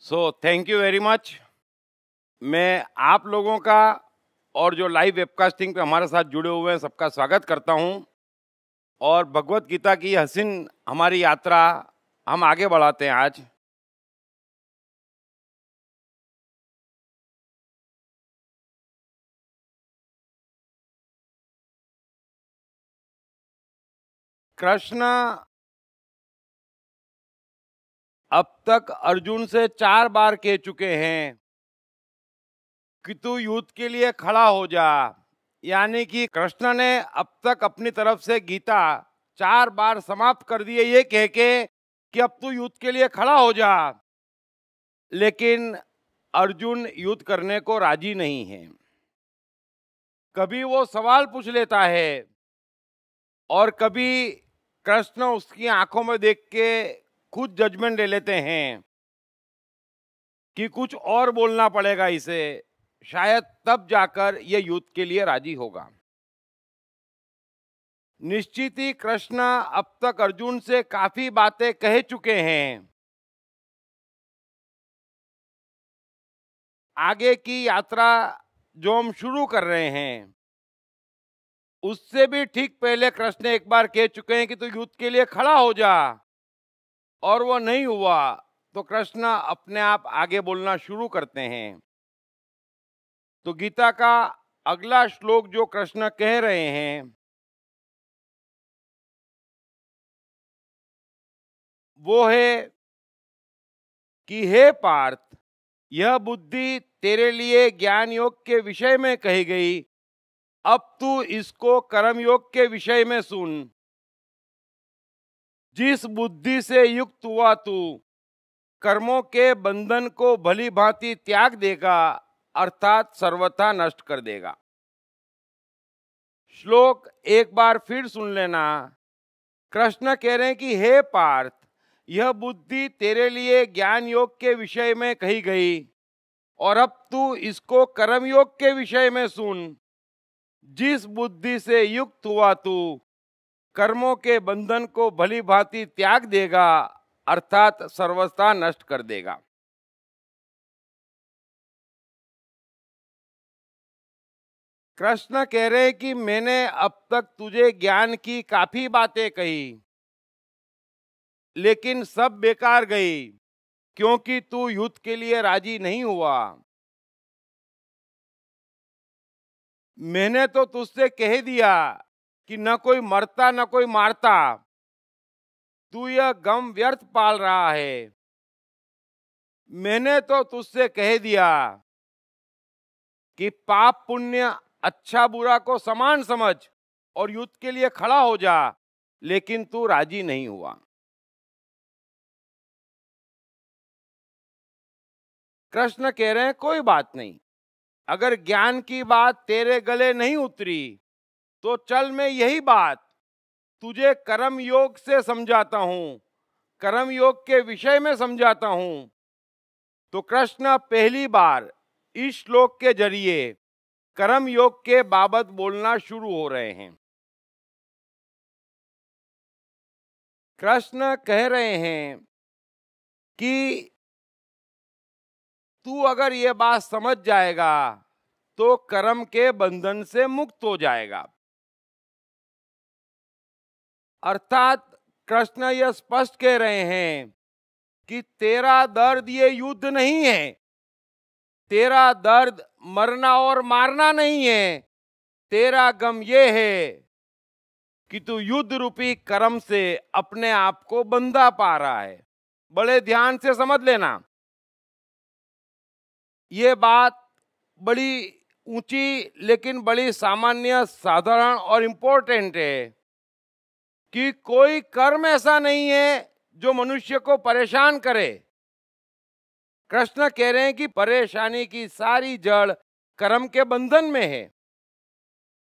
Thank you very much. मैं आप लोगों का और जो लाइव वेबकास्टिंग पे हमारे साथ जुड़े हुए हैं सबका स्वागत करता हूं और भगवत गीता की हसीन हमारी यात्रा हम आगे बढ़ाते हैं आज। कृष्ण अब तक अर्जुन से 4 बार कह चुके हैं कि तू युद्ध के लिए खड़ा हो जा, यानी कि कृष्ण ने अब तक अपनी तरफ से गीता 4 बार समाप्त कर दी है ये कह के कि अब तू युद्ध के लिए खड़ा हो जा। लेकिन अर्जुन युद्ध करने को राजी नहीं है। कभी वो सवाल पूछ लेता है और कभी कृष्ण उसकी आंखों में देख के खुद जजमेंट ले लेते हैं कि कुछ और बोलना पड़ेगा इसे, शायद तब जाकर ये युद्ध के लिए राजी होगा। निश्चित ही कृष्ण अब तक अर्जुन से काफी बातें कह चुके हैं। आगे की यात्रा जो हम शुरू कर रहे हैं उससे भी ठीक पहले कृष्ण एक बार कह चुके हैं कि तू युद्ध के लिए खड़ा हो जा, और वो नहीं हुआ तो कृष्ण अपने आप आगे बोलना शुरू करते हैं। तो गीता का अगला श्लोक जो कृष्ण कह रहे हैं वो है कि हे पार्थ, यह बुद्धि तेरे लिए ज्ञान योग के विषय में कही गई, अब तू इसको कर्म योग के विषय में सुन। जिस बुद्धि से युक्त हुआ तू कर्मों के बंधन को भली भांति त्याग देगा, अर्थात सर्वथा नष्ट कर देगा। श्लोक एक बार फिर सुन लेना। कृष्ण कह रहे हैं कि हे पार्थ, यह बुद्धि तेरे लिए ज्ञान योग के विषय में कही गई और अब तू इसको कर्म योग के विषय में सुन। जिस बुद्धि से युक्त हुआ तू कर्मों के बंधन को भली भांति त्याग देगा, अर्थात सर्वथा नष्ट कर देगा। कृष्ण कह रहे कि मैंने अब तक तुझे ज्ञान की काफी बातें कही, लेकिन सब बेकार गई क्योंकि तू युद्ध के लिए राजी नहीं हुआ। मैंने तो तुझसे कह दिया कि न कोई मरता न कोई मारता, तू यह गम व्यर्थ पाल रहा है। मैंने तो तुझसे कह दिया कि पाप पुण्य अच्छा बुरा को समान समझ और युद्ध के लिए खड़ा हो जा, लेकिन तू राजी नहीं हुआ। कृष्ण कह रहे हैं कोई बात नहीं, अगर ज्ञान की बात तेरे गले नहीं उतरी तो चल मैं यही बात तुझे कर्म योग से समझाता हूं, कर्म योग के विषय में समझाता हूं। तो कृष्ण पहली बार इस श्लोक के जरिए कर्म योग के बाबत बोलना शुरू हो रहे हैं। कृष्ण कह रहे हैं कि तू अगर ये बात समझ जाएगा तो कर्म के बंधन से मुक्त हो जाएगा। अर्थात कृष्ण यह स्पष्ट कह रहे हैं कि तेरा दर्द ये युद्ध नहीं है, तेरा दर्द मरना और मारना नहीं है, तेरा गम ये है कि तू युद्ध रूपी कर्म से अपने आप को बंधा पा रहा है। बड़े ध्यान से समझ लेना, ये बात बड़ी ऊंची लेकिन बड़ी सामान्य, साधारण और इंपॉर्टेंट है कि कोई कर्म ऐसा नहीं है जो मनुष्य को परेशान करे। कृष्ण कह रहे हैं कि परेशानी की सारी जड़ कर्म के बंधन में है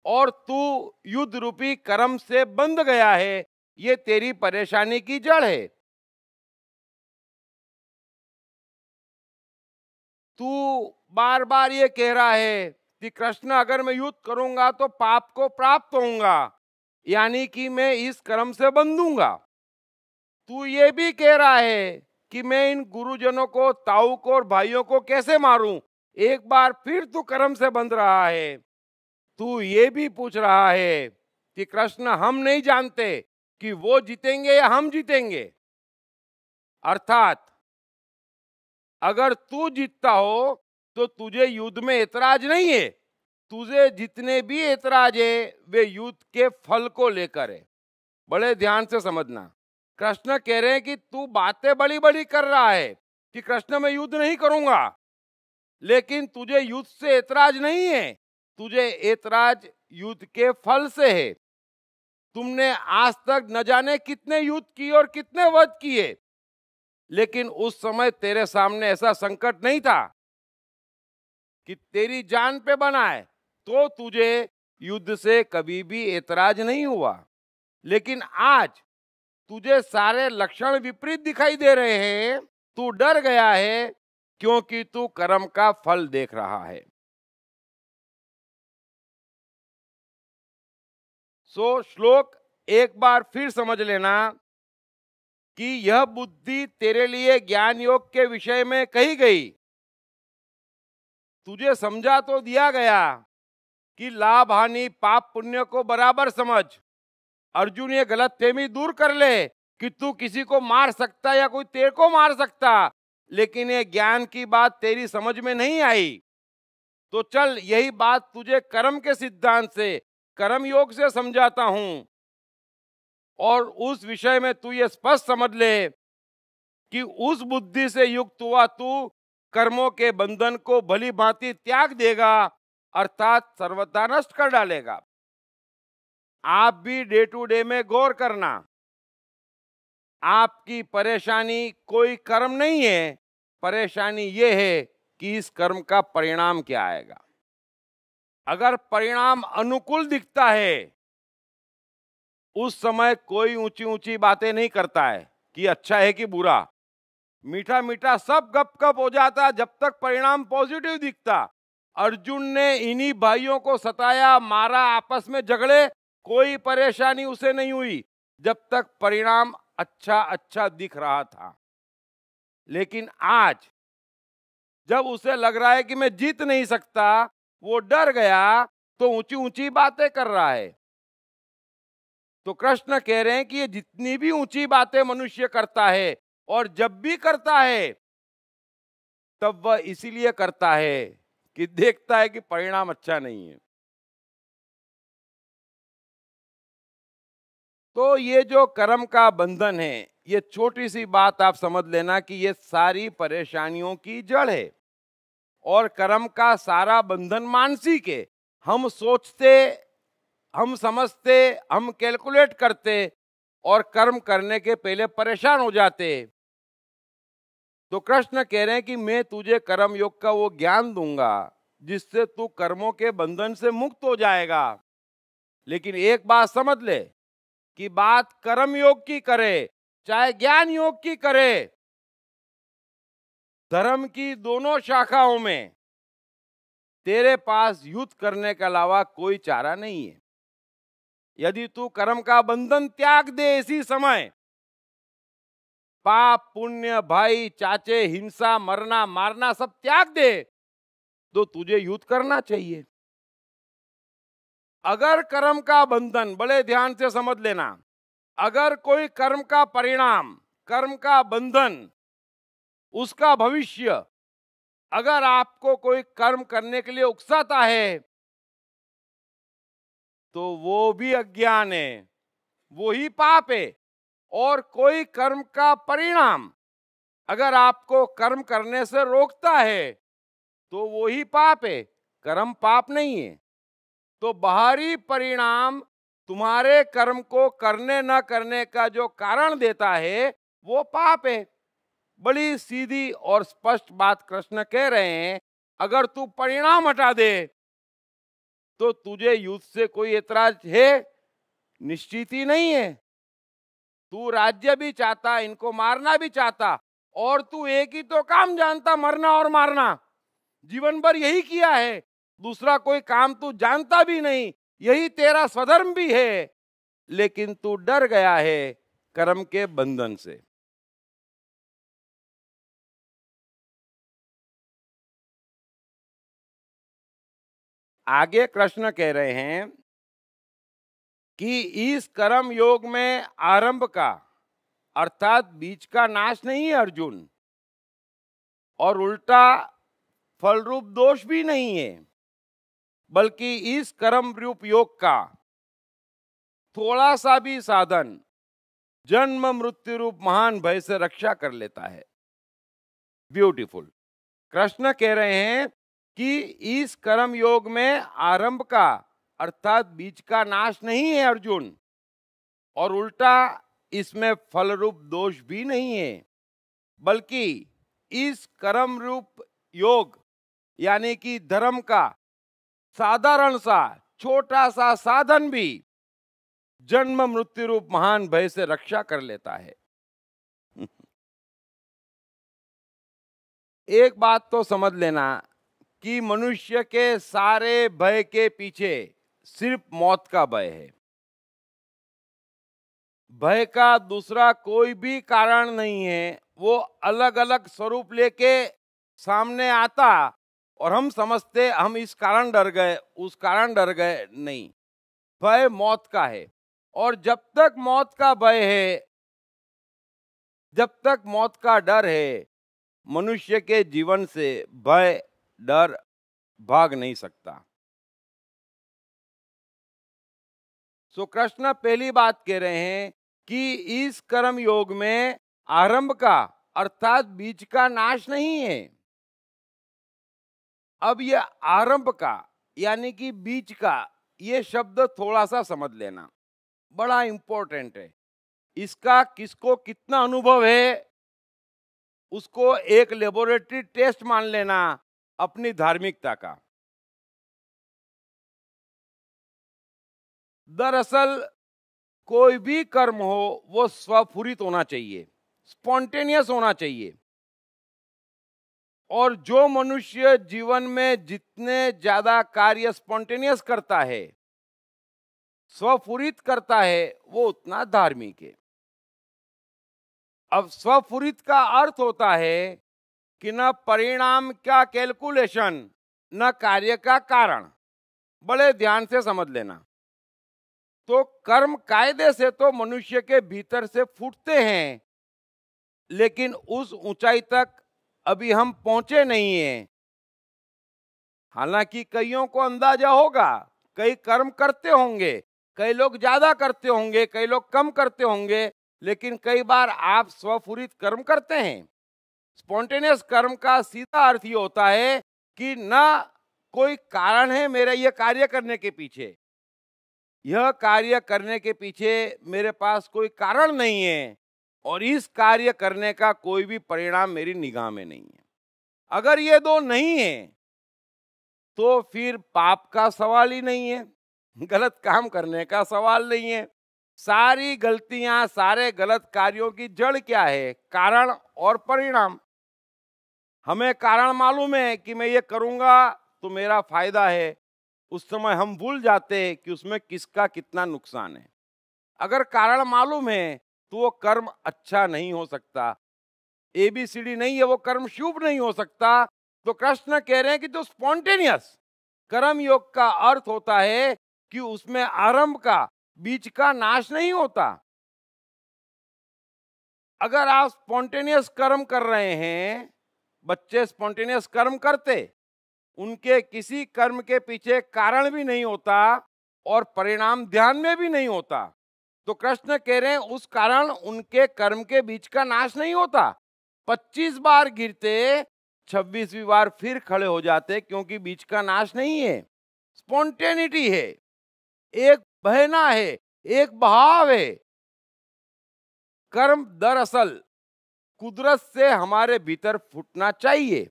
और तू युद्ध रूपी कर्म से बंध गया है, ये तेरी परेशानी की जड़ है। तू बार बार ये कह रहा है कि कृष्ण अगर मैं युद्ध करूंगा तो पाप को प्राप्त होऊंगा, यानी कि मैं इस कर्म से बंधूंगा। तू ये भी कह रहा है कि मैं इन गुरुजनों को, ताऊ को और भाइयों को कैसे मारूं। एक बार फिर तू कर्म से बंध रहा है। तू ये भी पूछ रहा है कि कृष्ण, हम नहीं जानते कि वो जीतेंगे या हम जीतेंगे। अर्थात अगर तू जीतता हो तो तुझे युद्ध में ऐतराज नहीं है। तुझे जितने भी ऐतराज है वे युद्ध के फल को लेकर है। बड़े ध्यान से समझना, कृष्ण कह रहे हैं कि तू बातें बड़ी बड़ी कर रहा है कि कृष्ण मैं युद्ध नहीं करूंगा, लेकिन तुझे युद्ध से ऐतराज नहीं है, तुझे ऐतराज युद्ध के फल से है। तुमने आज तक न जाने कितने युद्ध किए और कितने वध किए, लेकिन उस समय तेरे सामने ऐसा संकट नहीं था कि तेरी जान पे बना है, तो तुझे युद्ध से कभी भी ऐतराज नहीं हुआ। लेकिन आज तुझे सारे लक्षण विपरीत दिखाई दे रहे हैं। तू डर गया है क्योंकि तू कर्म का फल देख रहा है। श्लोक एक बार फिर समझ लेना कि यह बुद्धि तेरे लिए ज्ञान योग के विषय में कही गई। तुझे समझा तो दिया गया कि लाभ हानि पाप पुण्य को बराबर समझ। अर्जुन ये गलतफहमी दूर कर ले कि तू किसी को मार सकता या कोई तेरे को मार सकता, लेकिन ये ज्ञान की बात तेरी समझ में नहीं आई। तो चल यही बात तुझे कर्म के सिद्धांत से, कर्म योग से समझाता हूं, और उस विषय में तू ये स्पष्ट समझ ले कि उस बुद्धि से युक्त हुआ तू कर्मों के बंधन को भली भांति त्याग देगा, अर्थात सर्वथा नष्ट कर डालेगा। आप भी डे टू डे में गौर करना, आपकी परेशानी कोई कर्म नहीं है, परेशानी ये है कि इस कर्म का परिणाम क्या आएगा। अगर परिणाम अनुकूल दिखता है, उस समय कोई ऊंची ऊंची बातें नहीं करता है कि अच्छा है कि बुरा। मीठा मीठा सब गपगप हो जाता जब तक परिणाम पॉजिटिव दिखता। अर्जुन ने इन्हीं भाइयों को सताया, मारा, आपस में झगड़े, कोई परेशानी उसे नहीं हुई जब तक परिणाम अच्छा अच्छा दिख रहा था। लेकिन आज जब उसे लग रहा है कि मैं जीत नहीं सकता, वो डर गया तो ऊंची ऊंची बातें कर रहा है। तो कृष्ण कह रहे हैं कि ये जितनी भी ऊंची बातें मनुष्य करता है, और जब भी करता है तब वह इसीलिए करता है कि देखता है कि परिणाम अच्छा नहीं है। तो ये जो कर्म का बंधन है, ये छोटी सी बात आप समझ लेना कि ये सारी परेशानियों की जड़ है। और कर्म का सारा बंधन मानसिक है। हम सोचते, हम समझते, हम कैलकुलेट करते और कर्म करने के पहले परेशान हो जाते। तो कृष्ण कह रहे हैं कि मैं तुझे कर्म योग का वो ज्ञान दूंगा जिससे तू कर्मों के बंधन से मुक्त हो जाएगा। लेकिन एक बात समझ ले कि बात कर्म योग की करे चाहे ज्ञान योग की करे, धर्म की दोनों शाखाओं में तेरे पास युद्ध करने के अलावा कोई चारा नहीं है। यदि तू कर्म का बंधन त्याग दे इसी समय, पाप पुण्य, भाई चाचे, हिंसा, मरना मारना सब त्याग दे, तो तुझे युद्ध करना चाहिए। अगर कर्म का बंधन, बड़े ध्यान से समझ लेना, अगर कोई कर्म का परिणाम, कर्म का बंधन, उसका भविष्य, अगर आपको कोई कर्म करने के लिए उकसाता है तो वो भी अज्ञान है, वो ही पाप है। और कोई कर्म का परिणाम अगर आपको कर्म करने से रोकता है तो वो ही पाप है, कर्म पाप नहीं है। तो बाहरी परिणाम तुम्हारे कर्म को करने न करने का जो कारण देता है वो पाप है। बड़ी सीधी और स्पष्ट बात कृष्ण कह रहे हैं। अगर तू परिणाम हटा दे तो तुझे युद्ध से कोई ऐतराज है? निश्चित ही नहीं है। तू राज्य भी चाहता, इनको मारना भी चाहता, और तू एक ही तो काम जानता, मरना और मारना। जीवन भर यही किया है, दूसरा कोई काम तू जानता भी नहीं, यही तेरा स्वधर्म भी है। लेकिन तू डर गया है कर्म के बंधन से। आगे कृष्ण कह रहे हैं कि इस कर्म योग में आरंभ का अर्थात बीज का नाश नहीं है अर्जुन, और उल्टा फल रूप दोष भी नहीं है, बल्कि इस कर्म रूप योग का थोड़ा सा भी साधन जन्म मृत्यु रूप महान भय से रक्षा कर लेता है। ब्यूटीफुल। कृष्ण कह रहे हैं कि इस कर्म योग में आरंभ का अर्थात बीज का नाश नहीं है अर्जुन, और उल्टा इसमें फल रूप दोष भी नहीं है, बल्कि इस कर्म रूप योग यानी कि धर्म का साधारण सा छोटा सा साधन भी जन्म मृत्यु रूप महान भय से रक्षा कर लेता है। एक बात तो समझ लेना कि मनुष्य के सारे भय के पीछे सिर्फ मौत का भय है। भय का दूसरा कोई भी कारण नहीं है। वो अलग अलग स्वरूप लेके सामने आता और हम समझते हम इस कारण डर गए, उस कारण डर गए। नहीं, भय मौत का है। और जब तक मौत का भय है, जब तक मौत का डर है, मनुष्य के जीवन से भय डर भाग नहीं सकता। सो कृष्ण पहली बात कह रहे हैं कि इस कर्म योग में आरंभ का अर्थात बीज का नाश नहीं है। अब ये आरंभ का यानी कि बीज का ये शब्द थोड़ा सा समझ लेना, बड़ा इंपॉर्टेंट है। इसका किसको कितना अनुभव है उसको एक लेबोरेटरी टेस्ट मान लेना अपनी धार्मिकता का। दरअसल कोई भी कर्म हो वो स्वफुरित होना चाहिए, स्पॉन्टेनियस होना चाहिए। और जो मनुष्य जीवन में जितने ज्यादा कार्य स्पॉन्टेनियस करता है, स्वफुरित करता है, वो उतना धार्मिक है। अब स्वफुरित का अर्थ होता है कि न परिणाम का कैलकुलेशन, न कार्य का कारण। बड़े ध्यान से समझ लेना। तो कर्म कायदे से तो मनुष्य के भीतर से फूटते हैं, लेकिन उस ऊंचाई तक अभी हम पहुंचे नहीं हैं। हालांकि कईयों को अंदाजा होगा, कई कर्म करते होंगे, कई लोग ज्यादा करते होंगे, कई लोग कम करते होंगे, लेकिन कई बार आप स्वफुरित कर्म करते हैं। स्पॉन्टेनियस कर्म का सीधा अर्थ ये होता है कि ना कोई कारण है मेरे ये कार्य करने के पीछे, यह कार्य करने के पीछे मेरे पास कोई कारण नहीं है, और इस कार्य करने का कोई भी परिणाम मेरी निगाह में नहीं है। अगर ये दो नहीं है तो फिर पाप का सवाल ही नहीं है, गलत काम करने का सवाल नहीं है। सारी गलतियां, सारे गलत कार्यों की जड़ क्या है? कारण और परिणाम। हमें कारण मालूम है कि मैं ये करूंगा तो मेरा फायदा है, उस समय हम भूल जाते हैं कि उसमें किसका कितना नुकसान है। अगर कारण मालूम है तो वो कर्म अच्छा नहीं हो सकता, एबीसीडी नहीं है, वो कर्म शुभ नहीं हो सकता। तो कृष्ण कह रहे हैं कि जो स्पॉन्टेनियस कर्म योग का अर्थ होता है कि उसमें आरंभ का बीज का नाश नहीं होता। अगर आप स्पॉन्टेनियस कर्म कर रहे हैं, बच्चे स्पॉन्टेनियस कर्म करते, उनके किसी कर्म के पीछे कारण भी नहीं होता और परिणाम ध्यान में भी नहीं होता, तो कृष्ण कह रहे हैं उस कारण उनके कर्म के बीच का नाश नहीं होता। 25 बार गिरते, 26वीं बार फिर खड़े हो जाते, क्योंकि बीच का नाश नहीं है, स्पॉन्टेनिटी है, एक बहना है, एक बहाव है। कर्म दरअसल कुदरत से हमारे भीतर फूटना चाहिए।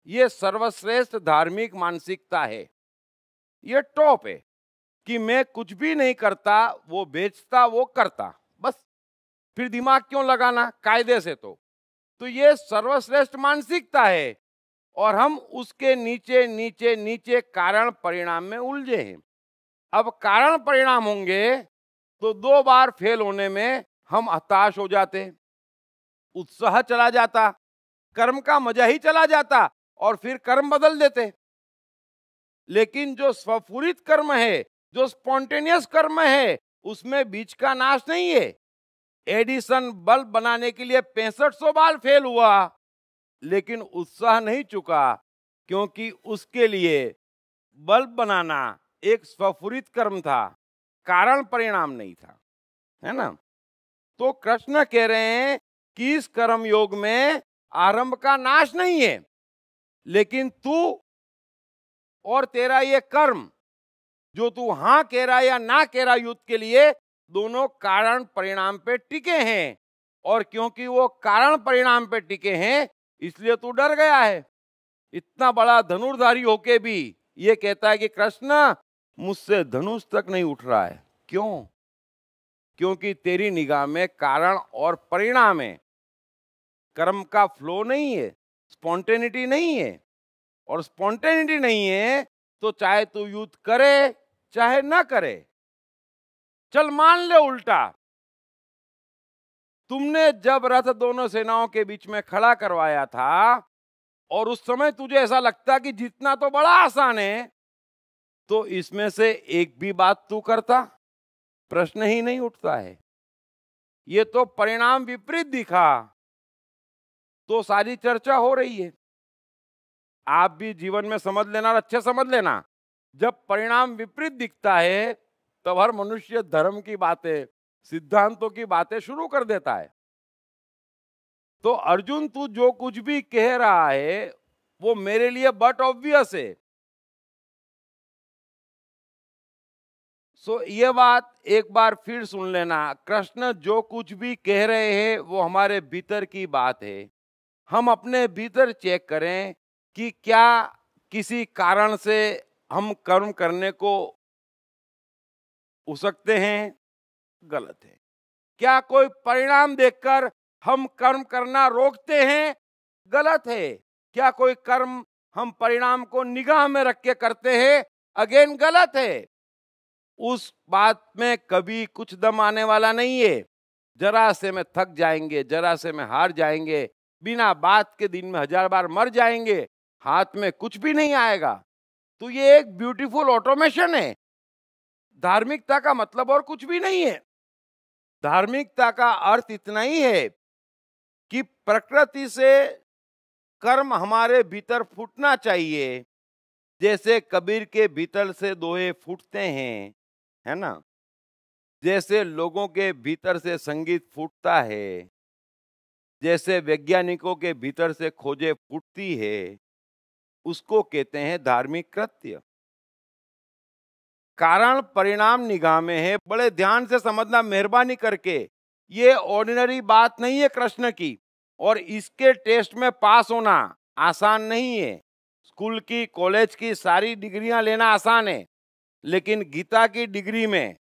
ये सर्वश्रेष्ठ धार्मिक मानसिकता है। ये टॉप है कि मैं कुछ भी नहीं करता, वो बेचता, वो करता, बस फिर दिमाग क्यों लगाना कायदे से। तो ये सर्वश्रेष्ठ मानसिकता है, और हम उसके नीचे नीचे नीचे कारण परिणाम में उलझे हैं। अब कारण परिणाम होंगे तो 2 बार फेल होने में हम हताश हो जाते, उत्साह चला जाता, कर्म का मजा ही चला जाता, और फिर कर्म बदल देते। लेकिन जो स्वफुरित कर्म है, जो स्पॉन्टेनियस कर्म है, उसमें बीज का नाश नहीं है। एडिसन बल्ब बनाने के लिए 6500 बार फेल हुआ, लेकिन उत्साह नहीं चुका, क्योंकि उसके लिए बल्ब बनाना एक स्वफुरित कर्म था, कारण परिणाम नहीं था, है ना। तो कृष्ण कह रहे हैं कि इस कर्म योग में आरंभ का नाश नहीं है, लेकिन तू और तेरा ये कर्म जो तू हां कह रहा या ना कह रहा युद्ध के लिए, दोनों कारण परिणाम पे टिके हैं, और क्योंकि वो कारण परिणाम पे टिके हैं इसलिए तू डर गया है। इतना बड़ा धनुर्धारी होके भी ये कहता है कि कृष्ण मुझसे धनुष तक नहीं उठ रहा है। क्यों? क्योंकि तेरी निगाह में कारण और परिणाम है, कर्म का फ्लो नहीं है, स्पॉन्टेनिटी नहीं है। और स्पॉन्टेनिटी नहीं है तो चाहे तू युद्ध करे चाहे ना करे। चल मान ले उल्टा, तुमने जब रथ दोनों सेनाओं के बीच में खड़ा करवाया था और उस समय तुझे ऐसा लगता कि जीतना तो बड़ा आसान है, तो इसमें से एक भी बात तू करता, प्रश्न ही नहीं उठता है। ये तो परिणाम विपरीत दिखा तो सारी चर्चा हो रही है। आप भी जीवन में समझ लेना और अच्छे समझ लेना, जब परिणाम विपरीत दिखता है तब हर मनुष्य धर्म की बातें, सिद्धांतों की बातें शुरू कर देता है। तो अर्जुन तू जो कुछ भी कह रहा है वो मेरे लिए बट ऑब्वियस है। सो ये बात एक बार फिर सुन लेना, कृष्ण जो कुछ भी कह रहे हैं वो हमारे भीतर की बात है। हम अपने भीतर चेक करें कि क्या किसी कारण से हम कर्म करने को उसकते हैं, गलत है। क्या कोई परिणाम देखकर हम कर्म करना रोकते हैं, गलत है। क्या कोई कर्म हम परिणाम को निगाह में रख के करते हैं, अगेन गलत है। उस बात में कभी कुछ दम आने वाला नहीं है। जरा से में थक जाएंगे, जरा से में हार जाएंगे, बिना बात के दिन में 1000 बार मर जाएंगे, हाथ में कुछ भी नहीं आएगा। तो ये एक ब्यूटीफुल ऑटोमेशन है। धार्मिकता का मतलब और कुछ भी नहीं है। धार्मिकता का अर्थ इतना ही है कि प्रकृति से कर्म हमारे भीतर फूटना चाहिए, जैसे कबीर के भीतर से दोहे फूटते हैं, है ना। जैसे लोगों के भीतर से संगीत फूटता है, जैसे वैज्ञानिकों के भीतर से खोजें फूटती है, उसको कहते हैं धार्मिक कृत्य। कारण परिणाम निगाह में है, बड़े ध्यान से समझना मेहरबानी करके। ये ऑर्डिनरी बात नहीं है कृष्ण की, और इसके टेस्ट में पास होना आसान नहीं है। स्कूल की, कॉलेज की सारी डिग्रियां लेना आसान है, लेकिन गीता की डिग्री में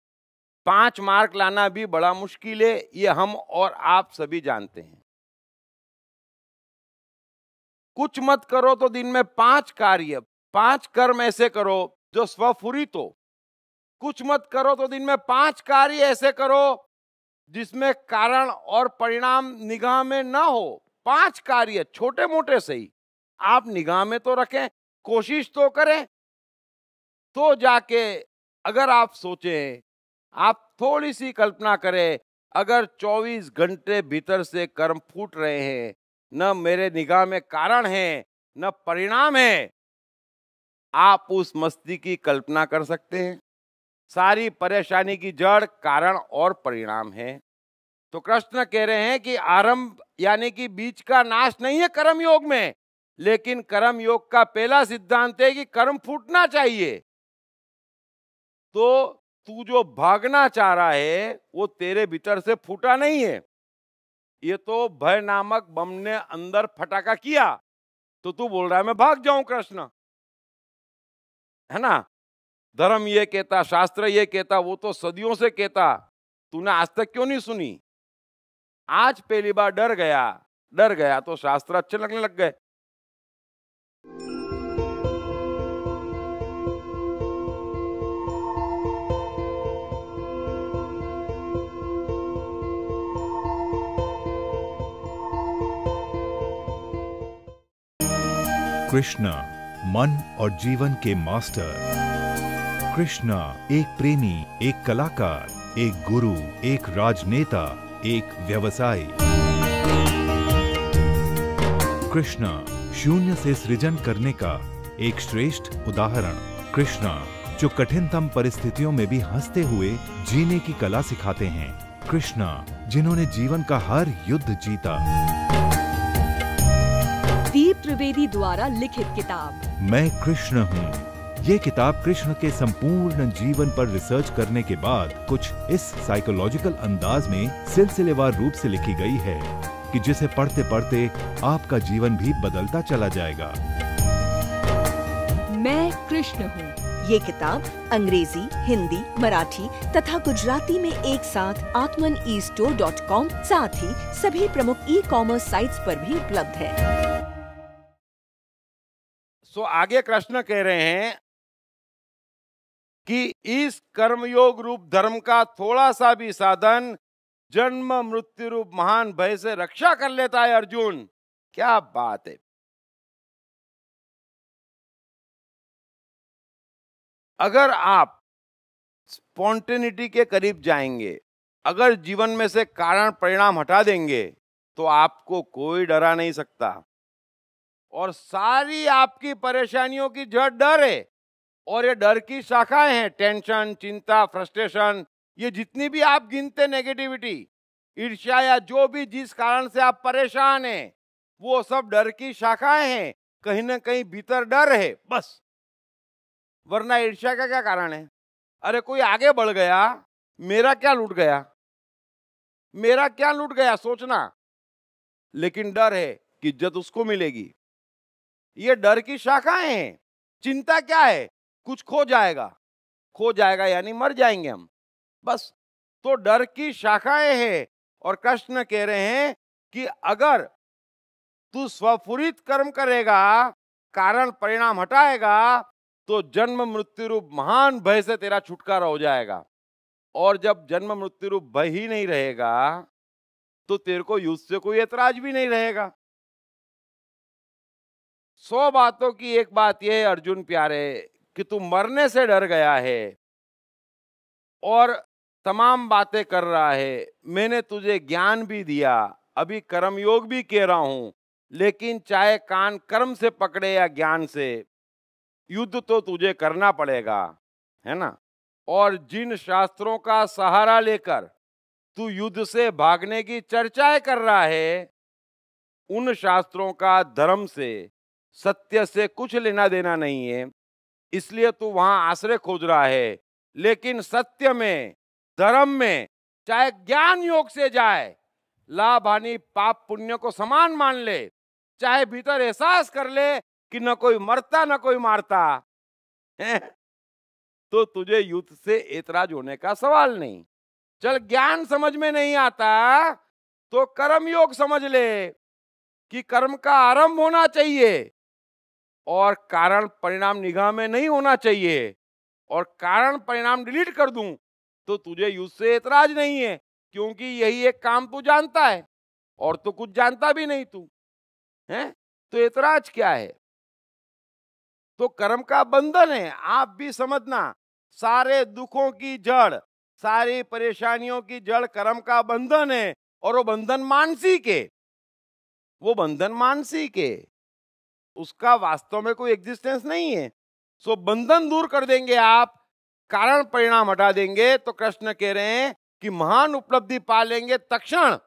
5 मार्क लाना भी बड़ा मुश्किल है। ये हम और आप सभी जानते हैं। कुछ मत करो तो दिन में 5 कार्य, 5 कर्म ऐसे करो जो स्वफुरित हो। कुछ मत करो तो दिन में 5 कार्य ऐसे करो जिसमें कारण और परिणाम निगाह में ना हो। 5 कार्य छोटे मोटे सही आप निगाह में तो रखें, कोशिश तो करें। तो जाके अगर आप सोचें, आप थोड़ी सी कल्पना करें, अगर 24 घंटे भीतर से कर्म फूट रहे हैं, न मेरे निगाह में कारण है न परिणाम है, आप उस मस्ती की कल्पना कर सकते हैं। सारी परेशानी की जड़ कारण और परिणाम है। तो कृष्ण कह रहे हैं कि आरंभ यानी कि बीज का नाश नहीं है कर्म योग में, लेकिन कर्म योग का पहला सिद्धांत है कि कर्म फूटना चाहिए। तो तू जो भागना चाह रहा है वो तेरे भीतर से फूटा नहीं है। ये तो भय नामक बम ने अंदर फटाका किया तो तू बोल रहा है मैं भाग जाऊं कृष्ण, है ना। धर्म ये कहता, शास्त्र ये कहता, वो तो सदियों से कहता, तूने आज तक क्यों नहीं सुनी। आज पहली बार डर गया तो शास्त्र अच्छे लगने लग गए। Krishna मन और जीवन के मास्टर। कृष्ण एक प्रेमी, एक कलाकार, एक गुरु, एक राजनेता, एक व्यवसायी। कृष्ण शून्य से सृजन करने का एक श्रेष्ठ उदाहरण। कृष्ण जो कठिनतम परिस्थितियों में भी हंसते हुए जीने की कला सिखाते हैं। कृष्ण जिन्होंने जीवन का हर युद्ध जीता। दीप त्रिवेदी द्वारा लिखित किताब मैं कृष्ण हूँ। ये किताब कृष्ण के संपूर्ण जीवन पर रिसर्च करने के बाद कुछ इस साइकोलॉजिकल अंदाज में सिलसिलेवार रूप से लिखी गई है कि जिसे पढ़ते पढ़ते आपका जीवन भी बदलता चला जाएगा। मैं कृष्ण हूँ। ये किताब अंग्रेजी, हिंदी, मराठी तथा गुजराती में एक साथ atmanestore.com साथ ही सभी प्रमुख ई-कॉमर्स साइट्स पर भी उपलब्ध है। आगे कृष्ण कह रहे हैं कि इस कर्मयोग रूप धर्म का थोड़ा सा भी साधन जन्म मृत्यु रूप महान भय से रक्षा कर लेता है। अर्जुन, क्या बात है। अगर आप स्पॉन्टेनिटी के करीब जाएंगे, अगर जीवन में से कारण परिणाम हटा देंगे, तो आपको कोई डरा नहीं सकता। और सारी आपकी परेशानियों की जड़ डर है, और ये डर की शाखाएं हैं टेंशन, चिंता, फ्रस्ट्रेशन, ये जितनी भी आप गिनते नेगेटिविटी, ईर्ष्या या जो भी जिस कारण से आप परेशान हैं, वो सब डर की शाखाएं हैं। कहीं ना कहीं भीतर डर है बस, वरना ईर्ष्या का क्या कारण है? अरे कोई आगे बढ़ गया, मेरा क्या लूट गया, मेरा क्या लूट गया सोचना, लेकिन डर है कि इज्जत उसको मिलेगी। ये डर की शाखाएं हैं। चिंता क्या है? कुछ खो जाएगा, खो जाएगा यानी मर जाएंगे हम, बस। तो डर की शाखाएं हैं। और कृष्ण कह रहे हैं कि अगर तू स्वफुरित कर्म करेगा, कारण परिणाम हटाएगा, तो जन्म मृत्यु रूप महान भय से तेरा छुटकारा हो जाएगा। और जब जन्म मृत्यु रूप भय ही नहीं रहेगा, तो तेरे को युद्ध से कोई ऐतराज भी नहीं रहेगा। 100 बातों की एक बात यह है अर्जुन प्यारे, कि तू मरने से डर गया है और तमाम बातें कर रहा है। मैंने तुझे ज्ञान भी दिया, अभी कर्मयोग भी कह रहा हूं, लेकिन चाहे कान कर्म से पकड़े या ज्ञान से, युद्ध तो तुझे करना पड़ेगा, है ना। और जिन शास्त्रों का सहारा लेकर तू युद्ध से भागने की चर्चाएं कर रहा है, उन शास्त्रों का धर्म से, सत्य से कुछ लेना देना नहीं है, इसलिए तू वहां आश्रय खोज रहा है। लेकिन सत्य में, धर्म में, चाहे ज्ञान योग से जाए, लाभ हानि पाप पुण्य को समान मान ले, चाहे भीतर एहसास कर ले कि न कोई मरता न कोई मारता है, तो तुझे युद्ध से ऐतराज होने का सवाल नहीं। चल ज्ञान समझ में नहीं आता तो कर्म योग समझ ले कि कर्म का आरंभ होना चाहिए और कारण परिणाम निगाह में नहीं होना चाहिए, और कारण परिणाम डिलीट कर दूं तो तुझे युद्ध से ऐतराज नहीं है, क्योंकि यही एक काम तू जानता है और तो कुछ जानता भी नहीं तू है, तो ऐतराज क्या है? तो कर्म का बंधन है। आप भी समझना, सारे दुखों की जड़, सारी परेशानियों की जड़ कर्म का बंधन है, और वो बंधन मानसिक है, वो बंधन मानसिक है, उसका वास्तव में कोई एग्जिस्टेंस नहीं है। सो बंधन दूर कर देंगे आप, कारण परिणाम हटा देंगे, तो कृष्ण कह रहे हैं कि महान उपलब्धि पा लेंगे, तक्षण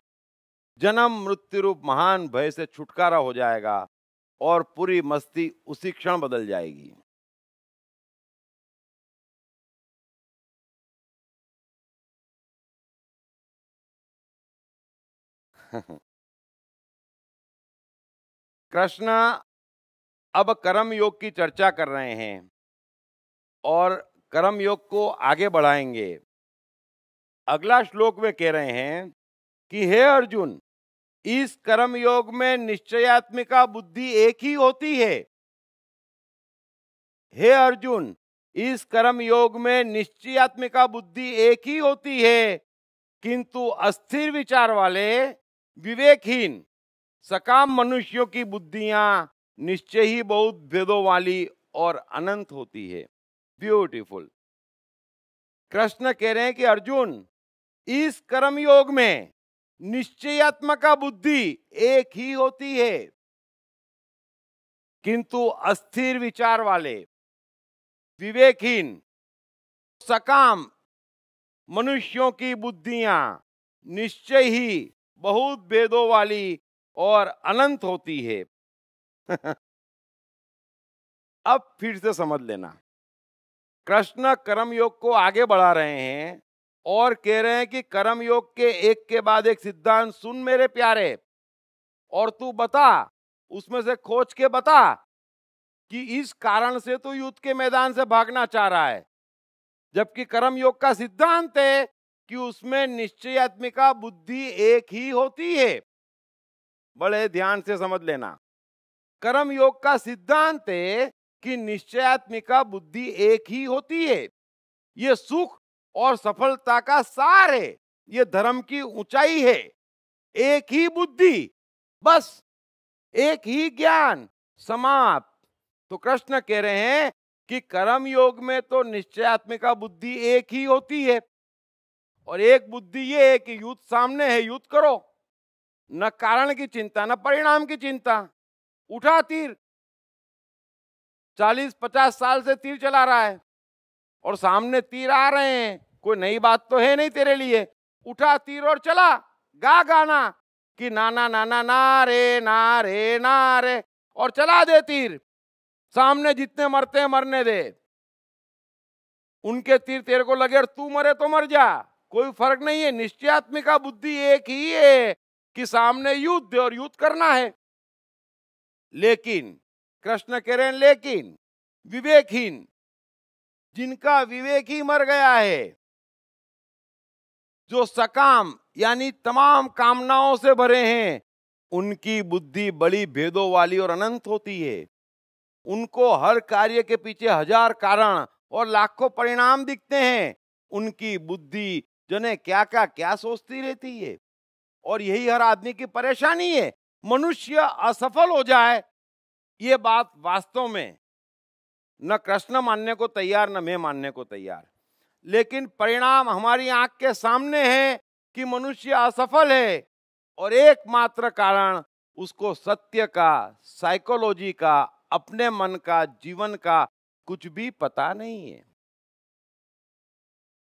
जन्म मृत्यु रूप महान भय से छुटकारा हो जाएगा और पूरी मस्ती उसी क्षण बदल जाएगी। कृष्ण अब कर्म योग की चर्चा कर रहे हैं और कर्म योग को आगे बढ़ाएंगे। अगला श्लोक में कह रहे हैं कि हे अर्जुन, इस कर्म योग में निश्चयात्मिका बुद्धि एक ही होती है। हे अर्जुन, इस कर्म योग में निश्चयात्मिका बुद्धि एक ही होती है, किंतु अस्थिर विचार वाले, विवेकहीन, सकाम मनुष्यों की बुद्धियां निश्चय ही बहुत भेदों वाली और अनंत होती है। ब्यूटीफुल। कृष्ण कह रहे हैं कि अर्जुन, इस कर्म योग में निश्चयात्मक बुद्धि एक ही होती है, किंतु अस्थिर विचार वाले, विवेकहीन, सकाम मनुष्यों की बुद्धियां निश्चय ही बहुत भेदों वाली और अनंत होती है। अब फिर से समझ लेना, कृष्ण कर्म योग को आगे बढ़ा रहे हैं और कह रहे हैं कि कर्म योग के एक के बाद एक सिद्धांत सुन मेरे प्यारे, और तू बता, उसमें से खोज के बता कि इस कारण से तू युद्ध के मैदान से भागना चाह रहा है, जबकि कर्म योग का सिद्धांत है कि उसमें निश्चयात्मिका बुद्धि एक ही होती है। बड़े ध्यान से समझ लेना, कर्म योग का सिद्धांत है कि निश्चयात्मिका बुद्धि एक ही होती है। ये सुख और सफलता का सार है, ये धर्म की ऊंचाई है। एक ही बुद्धि, बस एक ही ज्ञान, समाप्त। तो कृष्ण कह रहे हैं कि कर्म योग में तो निश्चयात्मिका बुद्धि एक ही होती है, और एक बुद्धि ये है कि युद्ध सामने है, युद्ध करो, न कारण की चिंता न परिणाम की चिंता। उठा तीर, 40-50 साल से तीर चला रहा है और सामने तीर आ रहे हैं, कोई नई बात तो है नहीं तेरे लिए। उठा तीर और चला, गा गाना कि नाना नाना ना रे ना रे, और चला दे तीर। सामने जितने मरते हैं मरने दे, उनके तीर तेरे को लगे और तू मरे तो मर जा, कोई फर्क नहीं है। निश्चयात्मिका बुद्धि एक ही है कि सामने युद्ध और युद्ध करना है। लेकिन कृष्ण कह रहे हैं, लेकिन विवेकहीन, जिनका विवेक ही मर गया है, जो सकाम यानी तमाम कामनाओं से भरे हैं, उनकी बुद्धि बड़ी भेदों वाली और अनंत होती है। उनको हर कार्य के पीछे हजार कारण और लाखों परिणाम दिखते हैं। उनकी बुद्धि जने क्या सोचती रहती है, और यही हर आदमी की परेशानी है। मनुष्य असफल हो जाए, ये बात वास्तव में न कृष्ण मानने को तैयार न मैं मानने को तैयार, लेकिन परिणाम हमारी आंख के सामने है कि मनुष्य असफल है, और एकमात्र कारण उसको सत्य का, साइकोलॉजी का, अपने मन का, जीवन का कुछ भी पता नहीं है।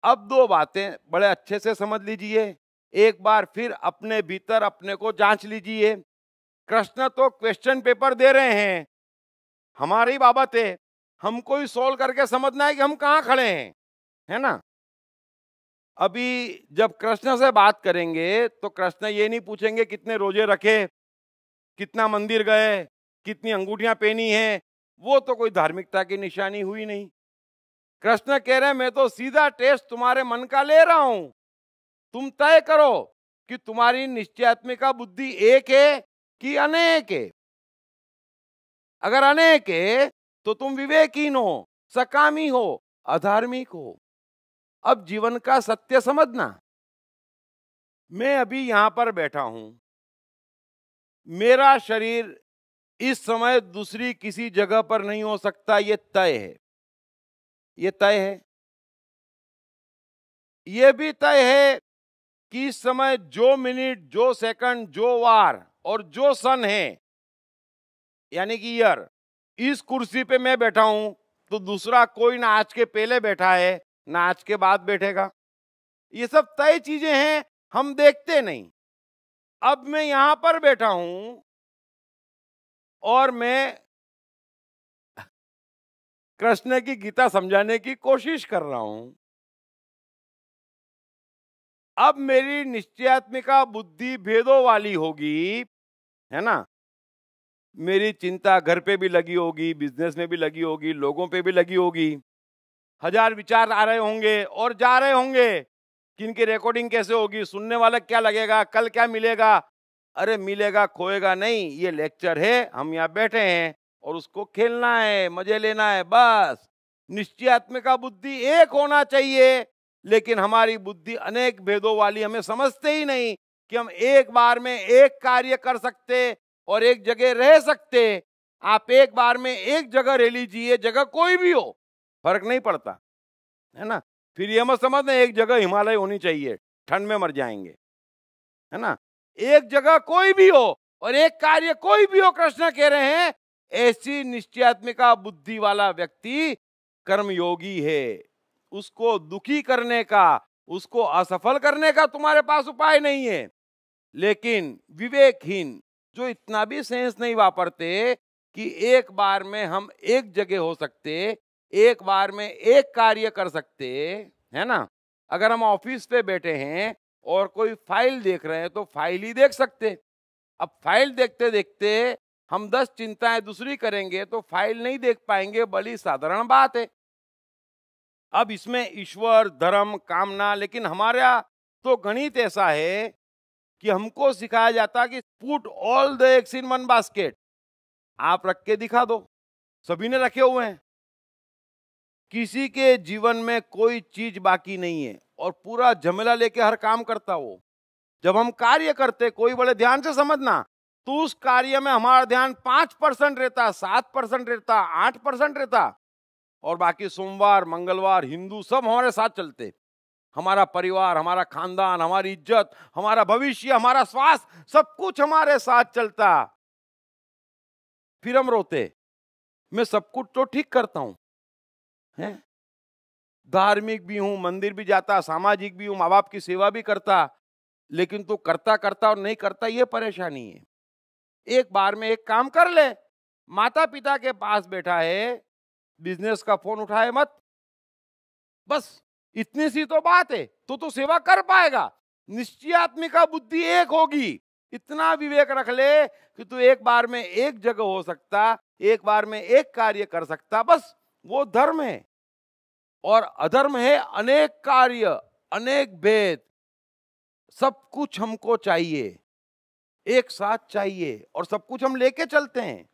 अब दो बातें बड़े अच्छे से समझ लीजिए, एक बार फिर अपने भीतर अपने को जांच लीजिए। कृष्ण तो क्वेश्चन पेपर दे रहे हैं, हमारी बाबत है, हमको ही सोल्व करके समझना है कि हम कहाँ खड़े हैं, है ना। अभी जब कृष्ण से बात करेंगे तो कृष्ण ये नहीं पूछेंगे कितने रोजे रखे, कितना मंदिर गए, कितनी अंगूठियां पहनी हैं, वो तो कोई धार्मिकता की निशानी हुई नहीं। कृष्ण कह रहे हैं, मैं तो सीधा टेस्ट तुम्हारे मन का ले रहा हूं, तुम तय करो कि तुम्हारी निश्चयात्मिका बुद्धि एक है कि अनेक है। अगर अनेक है तो तुम विवेकहीन हो, सकामी हो, अधार्मिक हो। अब जीवन का सत्य समझना, मैं अभी यहां पर बैठा हूं, मेरा शरीर इस समय दूसरी किसी जगह पर नहीं हो सकता, ये तय है, ये तय है। ये भी तय है कि इस समय जो मिनट, जो सेकंड, जो वार और जो सन है, यानी कि ईयर, इस कुर्सी पे मैं बैठा हूं तो दूसरा कोई ना आज के पहले बैठा है ना आज के बाद बैठेगा। ये सब तय चीजें हैं, हम देखते नहीं। अब मैं यहां पर बैठा हूं और मैं कृष्ण की गीता समझाने की कोशिश कर रहा हूं। अब मेरी निश्चयात्मिका बुद्धि भेदों वाली होगी, है ना। मेरी चिंता घर पे भी लगी होगी, बिजनेस में भी लगी होगी, लोगों पे भी लगी होगी। हजार विचार आ रहे होंगे और जा रहे होंगे कि इनकी रिकॉर्डिंग कैसे होगी, सुनने वाला क्या लगेगा, कल क्या मिलेगा। अरे मिलेगा खोएगा नहीं, ये लेक्चर है, हम यहाँ बैठे हैं और उसको खेलना है, मजे लेना है, बस। निश्चयात्मिका बुद्धि एक होना चाहिए, लेकिन हमारी बुद्धि अनेक भेदों वाली, हमें समझते ही नहीं कि हम एक बार में एक कार्य कर सकते और एक जगह रह सकते आप एक बार में एक जगह ले लीजिए, जगह कोई भी हो, फर्क नहीं पड़ता, है ना। फिर ये मत समझना एक जगह हिमालय होनी चाहिए, ठंड में मर जाएंगे, है ना। एक जगह कोई भी हो और एक कार्य कोई भी हो, कृष्ण कह रहे हैं ऐसी निश्चयात्मिका बुद्धि वाला व्यक्ति कर्मयोगी है। उसको दुखी करने का, उसको असफल करने का तुम्हारे पास उपाय नहीं है। लेकिन विवेकहीन जो इतना भी सेंस नहीं वापरते कि एक बार में हम एक जगह हो सकते, एक बार में एक कार्य कर सकते, है ना। अगर हम ऑफिस पे बैठे हैं और कोई फाइल देख रहे हैं तो फाइल ही देख सकते। अब फाइल देखते देखते हम 10 चिंताएं दूसरी करेंगे तो फाइल नहीं देख पाएंगे, बड़ी साधारण बात है। अब इसमें ईश्वर, धर्म, कामना, लेकिन हमारा तो गणित ऐसा है कि हमको सिखाया जाता कि put all the eggs in one basket. आप रख के दिखा दो, सभी ने रखे हुए हैं। किसी के जीवन में कोई चीज बाकी नहीं है और पूरा झमेला लेके हर काम करता हो। जब हम कार्य करते, कोई बड़े ध्यान से समझना, तो उस कार्य में हमारा ध्यान 5% रहता, 7% रहता, 8% रहता, और बाकी सोमवार, मंगलवार, हिंदू सब हमारे साथ चलते। हमारा परिवार, हमारा खानदान, हमारी इज्जत, हमारा भविष्य, हमारा स्वास्थ्य, सब कुछ हमारे साथ चलता। फिर हम रोते, मैं सब कुछ तो ठीक करता हूं, है, धार्मिक भी हूं, मंदिर भी जाता, सामाजिक भी हूं, माँ बाप की सेवा भी करता, लेकिन तू करता करता और नहीं करता, ये परेशानी है। एक बार में एक काम कर ले। माता पिता के पास बैठा है, बिजनेस का फोन उठाए मत, बस इतनी सी तो बात है, तो सेवा कर पाएगा। निश्चयात्मिका बुद्धि एक होगी, इतना विवेक रख ले कि तू एक बार में एक जगह हो सकता, एक बार में एक कार्य कर सकता, बस वो धर्म है। और अधर्म है अनेक कार्य, अनेक भेद, सब कुछ हमको चाहिए, एक साथ चाहिए, और सब कुछ हम लेके चलते हैं।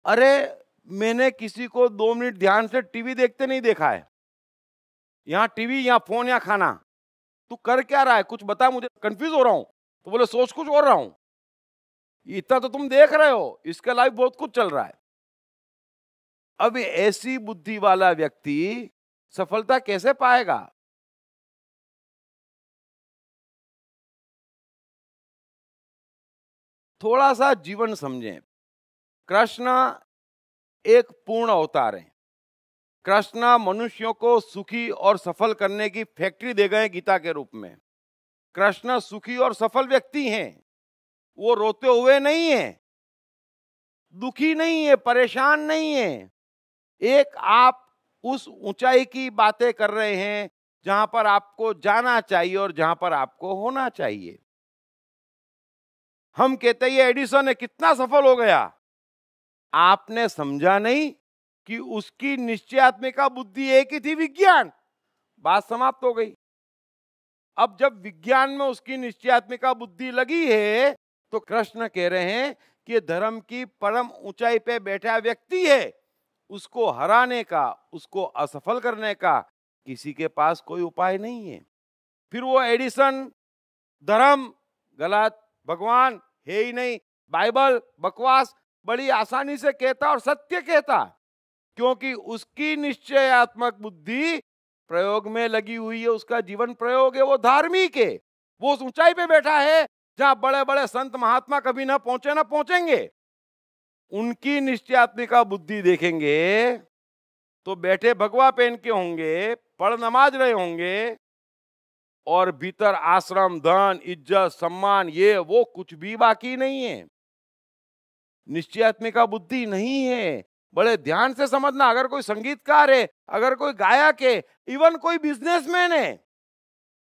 अरे मैंने किसी को 2 मिनट ध्यान से टीवी देखते नहीं देखा है। यहाँ टीवी, यहाँ फोन, यहाँ खाना, तू कर क्या रहा है, कुछ बता मुझे, कंफ्यूज हो रहा हूं। तो बोले सोच कुछ और रहा हूं। इतना तो तुम देख रहे हो, इसके अलावा बहुत कुछ चल रहा है। अब ऐसी बुद्धि वाला व्यक्ति सफलता कैसे पाएगा? थोड़ा सा जीवन समझें। कृष्ण एक पूर्ण अवतार है। कृष्ण मनुष्यों को सुखी और सफल करने की फैक्ट्री दे गए गीता के रूप में। कृष्ण सुखी और सफल व्यक्ति हैं। वो रोते हुए नहीं है, दुखी नहीं है, परेशान नहीं है। एक आप उस ऊंचाई की बातें कर रहे हैं जहां पर आपको जाना चाहिए और जहां पर आपको होना चाहिए। हम कहते हैं एडिसन है, कितना सफल हो गया। आपने समझा नहीं कि उसकी निश्चयात्मिका बुद्धि एक ही थी, विज्ञान। बात समाप्त हो गई। अब जब विज्ञान में उसकी निश्चयात्मिका बुद्धि लगी है तो कृष्ण कह रहे हैं कि धर्म की परम ऊंचाई पे बैठा व्यक्ति है, उसको हराने का, उसको असफल करने का किसी के पास कोई उपाय नहीं है। फिर वो एडिसन धर्म गलत, भगवान है ही नहीं, बाइबल बकवास, बड़ी आसानी से कहता और सत्य कहता, क्योंकि उसकी निश्चयात्मक बुद्धि प्रयोग में लगी हुई है। उसका जीवन प्रयोग है, वो धार्मिक है। वो उस ऊंचाई पे बैठा है जहां बड़े बड़े संत महात्मा कभी ना पहुंचे, ना पहुंचेंगे। उनकी निश्चयात्मिका बुद्धि देखेंगे तो बैठे भगवा पहन के होंगे, पढ़ नमाज रहे होंगे, और भीतर आश्रम, धन, इज्जत, सम्मान, ये वो कुछ भी बाकी नहीं है। निश्चयात्मिका बुद्धि नहीं है। बड़े ध्यान से समझना। अगर कोई संगीतकार है, अगर कोई गायक है, इवन कोई बिजनेसमैन है,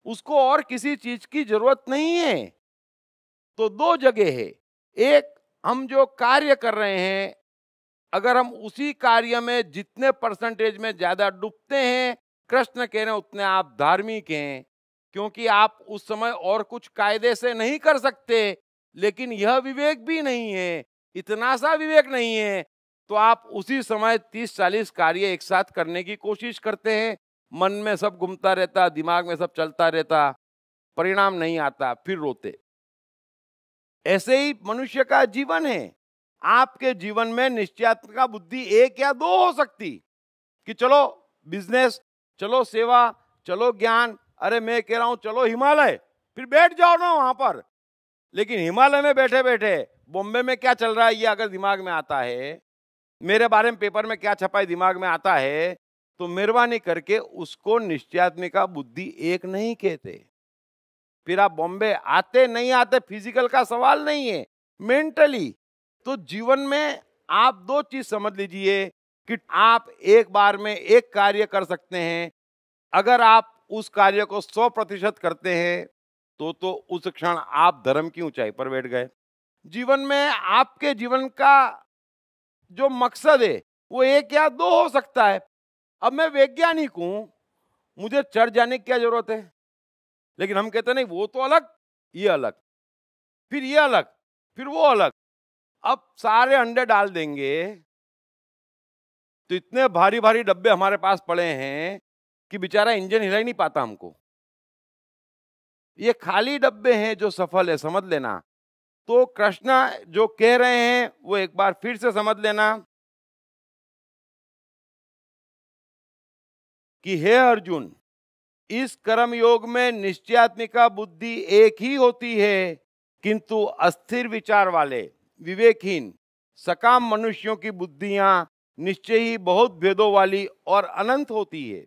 उसको और किसी चीज की जरूरत नहीं है। तो 2 जगह है। एक, हम जो कार्य कर रहे हैं, अगर हम उसी कार्य में जितने परसेंटेज में ज्यादा डूबते हैं, कृष्ण कह रहे हैं उतने आप धार्मिक हैं, क्योंकि आप उस समय और कुछ कायदे से नहीं कर सकते। लेकिन यह विवेक भी नहीं है, इतना सा विवेक नहीं है, तो आप उसी समय 30-40 कार्य एक साथ करने की कोशिश करते हैं। मन में सब घूमता रहता, दिमाग में सब चलता रहता, परिणाम नहीं आता, फिर रोते। ऐसे ही मनुष्य का जीवन है। आपके जीवन में निश्चयात्मिका बुद्धि एक या दो हो सकती कि चलो बिजनेस, चलो सेवा, चलो ज्ञान, अरे मैं कह रहा हूं चलो हिमालय, फिर बैठ जाओ ना वहां पर। लेकिन हिमालय में बैठे बैठे बॉम्बे में क्या चल रहा है ये अगर दिमाग में आता है, मेरे बारे में पेपर में क्या छपा है दिमाग में आता है, तो मेहरबानी करके उसको निश्चयात्मिका बुद्धि एक नहीं कहते। फिर आप बॉम्बे आते नहीं आते फिजिकल का सवाल नहीं है, मेंटली। तो जीवन में आप दो चीज समझ लीजिए कि आप एक बार में एक कार्य कर सकते हैं। अगर आप उस कार्य को 100% करते हैं तो उस क्षण आप धर्म की ऊंचाई पर बैठ गए। जीवन में आपके जीवन का जो मकसद है वो एक या दो हो सकता है। अब मैं वैज्ञानिक हूं, मुझे चर्च जाने की क्या जरूरत है? लेकिन हम कहते नहीं वो तो अलग, ये अलग, फिर ये अलग, फिर वो अलग। अब सारे अंडे डाल देंगे तो इतने भारी भारी डब्बे हमारे पास पड़े हैं कि बेचारा इंजन हिला ही नहीं पाता हमको। ये खाली डब्बे हैं जो सफल है, समझ लेना। तो कृष्ण जो कह रहे हैं वो एक बार फिर से समझ लेना कि हे अर्जुन, इस कर्म योग में निश्चयात्मिका बुद्धि एक ही होती है, किंतु अस्थिर विचार वाले विवेकहीन सकाम मनुष्यों की बुद्धियां निश्चय ही बहुत भेदों वाली और अनंत होती है।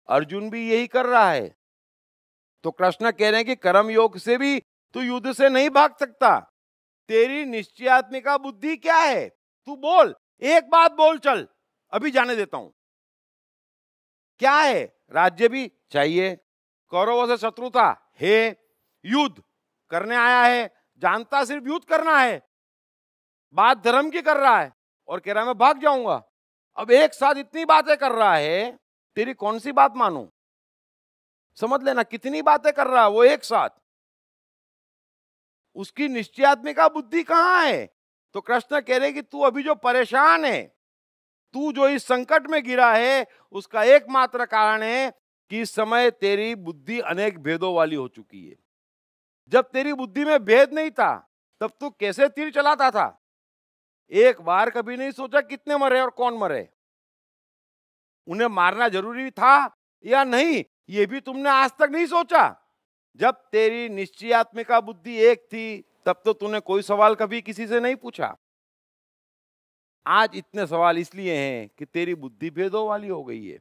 अर्जुन भी यही कर रहा है। तो कृष्ण कह रहे हैं कि कर्म योग से भी तू युद्ध से नहीं भाग सकता। तेरी निश्चयात्मिका बुद्धि क्या है? तू बोल, एक बात बोल, चल अभी जाने देता हूं। क्या है? राज्य भी चाहिए, कौरवों से शत्रुता है, युद्ध करने आया है, जानता सिर्फ युद्ध करना है, बात धर्म की कर रहा है और कह रहा है मैं भाग जाऊंगा। अब एक साथ इतनी बातें कर रहा है, तेरी कौन सी बात मानूं? समझ लेना कितनी बातें कर रहा है वो एक साथ। उसकी निश्चयात्मिका बुद्धि कहां है? तो कृष्ण कह रहे कि तू अभी जो परेशान है, तू जो इस संकट में गिरा है, उसका एकमात्र कारण है कि इस समय तेरी बुद्धि अनेक भेदों वाली हो चुकी है। जब तेरी बुद्धि में भेद नहीं था तब तू कैसे तीर चलाता था? एक बार कभी नहीं सोचा कितने मरे और कौन मरे? उन्हें मारना जरूरी था या नहीं, ये भी तुमने आज तक नहीं सोचा। जब तेरी निश्चयात्मिका बुद्धि एक थी तब तो तूने कोई सवाल कभी किसी से नहीं पूछा। आज इतने सवाल इसलिए हैं कि तेरी बुद्धि भेदों वाली हो गई है।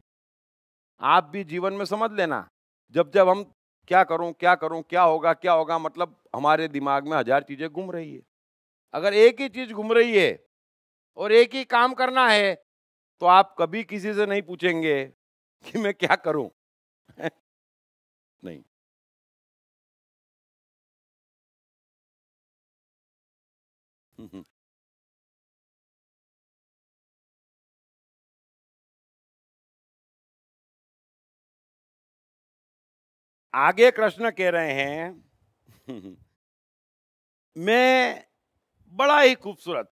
आप भी जीवन में समझ लेना, जब जब हम क्या करूं क्या करूं, क्या होगा, मतलब हमारे दिमाग में हजार चीजें घूम रही है। अगर एक ही चीज घूम रही है और एक ही काम करना है तो आप कभी किसी से नहीं पूछेंगे कि मैं क्या करूं। नहीं। आगे कृष्ण कह रहे हैं मैं बड़ा ही खूबसूरत,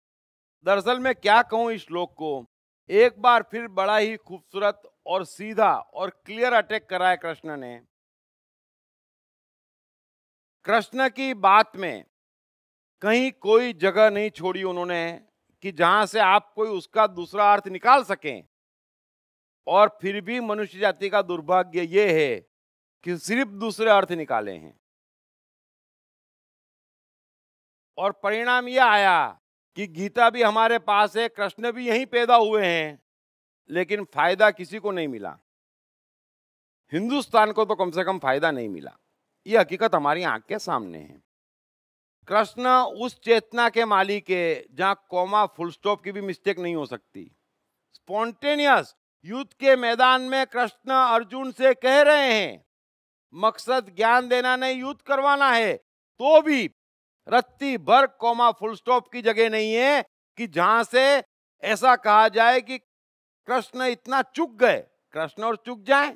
दरअसल मैं क्या कहूं इस श्लोक को, एक बार फिर बड़ा ही खूबसूरत और सीधा और क्लियर अटैक करा है कृष्ण ने। कृष्ण की बात में कहीं कोई जगह नहीं छोड़ी उन्होंने कि जहां से आप कोई उसका दूसरा अर्थ निकाल सकें। और फिर भी मनुष्य जाति का दुर्भाग्य ये है कि सिर्फ दूसरे अर्थ निकाले हैं और परिणाम यह आया कि गीता भी हमारे पास है, कृष्ण भी यहीं पैदा हुए हैं, लेकिन फायदा किसी को नहीं मिला। हिंदुस्तान को तो कम से कम फायदा नहीं मिला। यह हकीकत हमारी आंख के सामने है। कृष्ण उस चेतना के मालिक है जहां कॉमा फुल स्टॉप की भी मिस्टेक नहीं हो सकती। स्पॉन्टेनियस युद्ध के मैदान में कृष्ण अर्जुन से कह रहे हैं मकसद ज्ञान देना नहीं, युद्ध करवाना है, तो भी रत्ती भर कॉमा फुल स्टॉप की जगह नहीं है कि जहां से ऐसा कहा जाए कि कृष्ण इतना चुक गए। कृष्ण और चुक जाए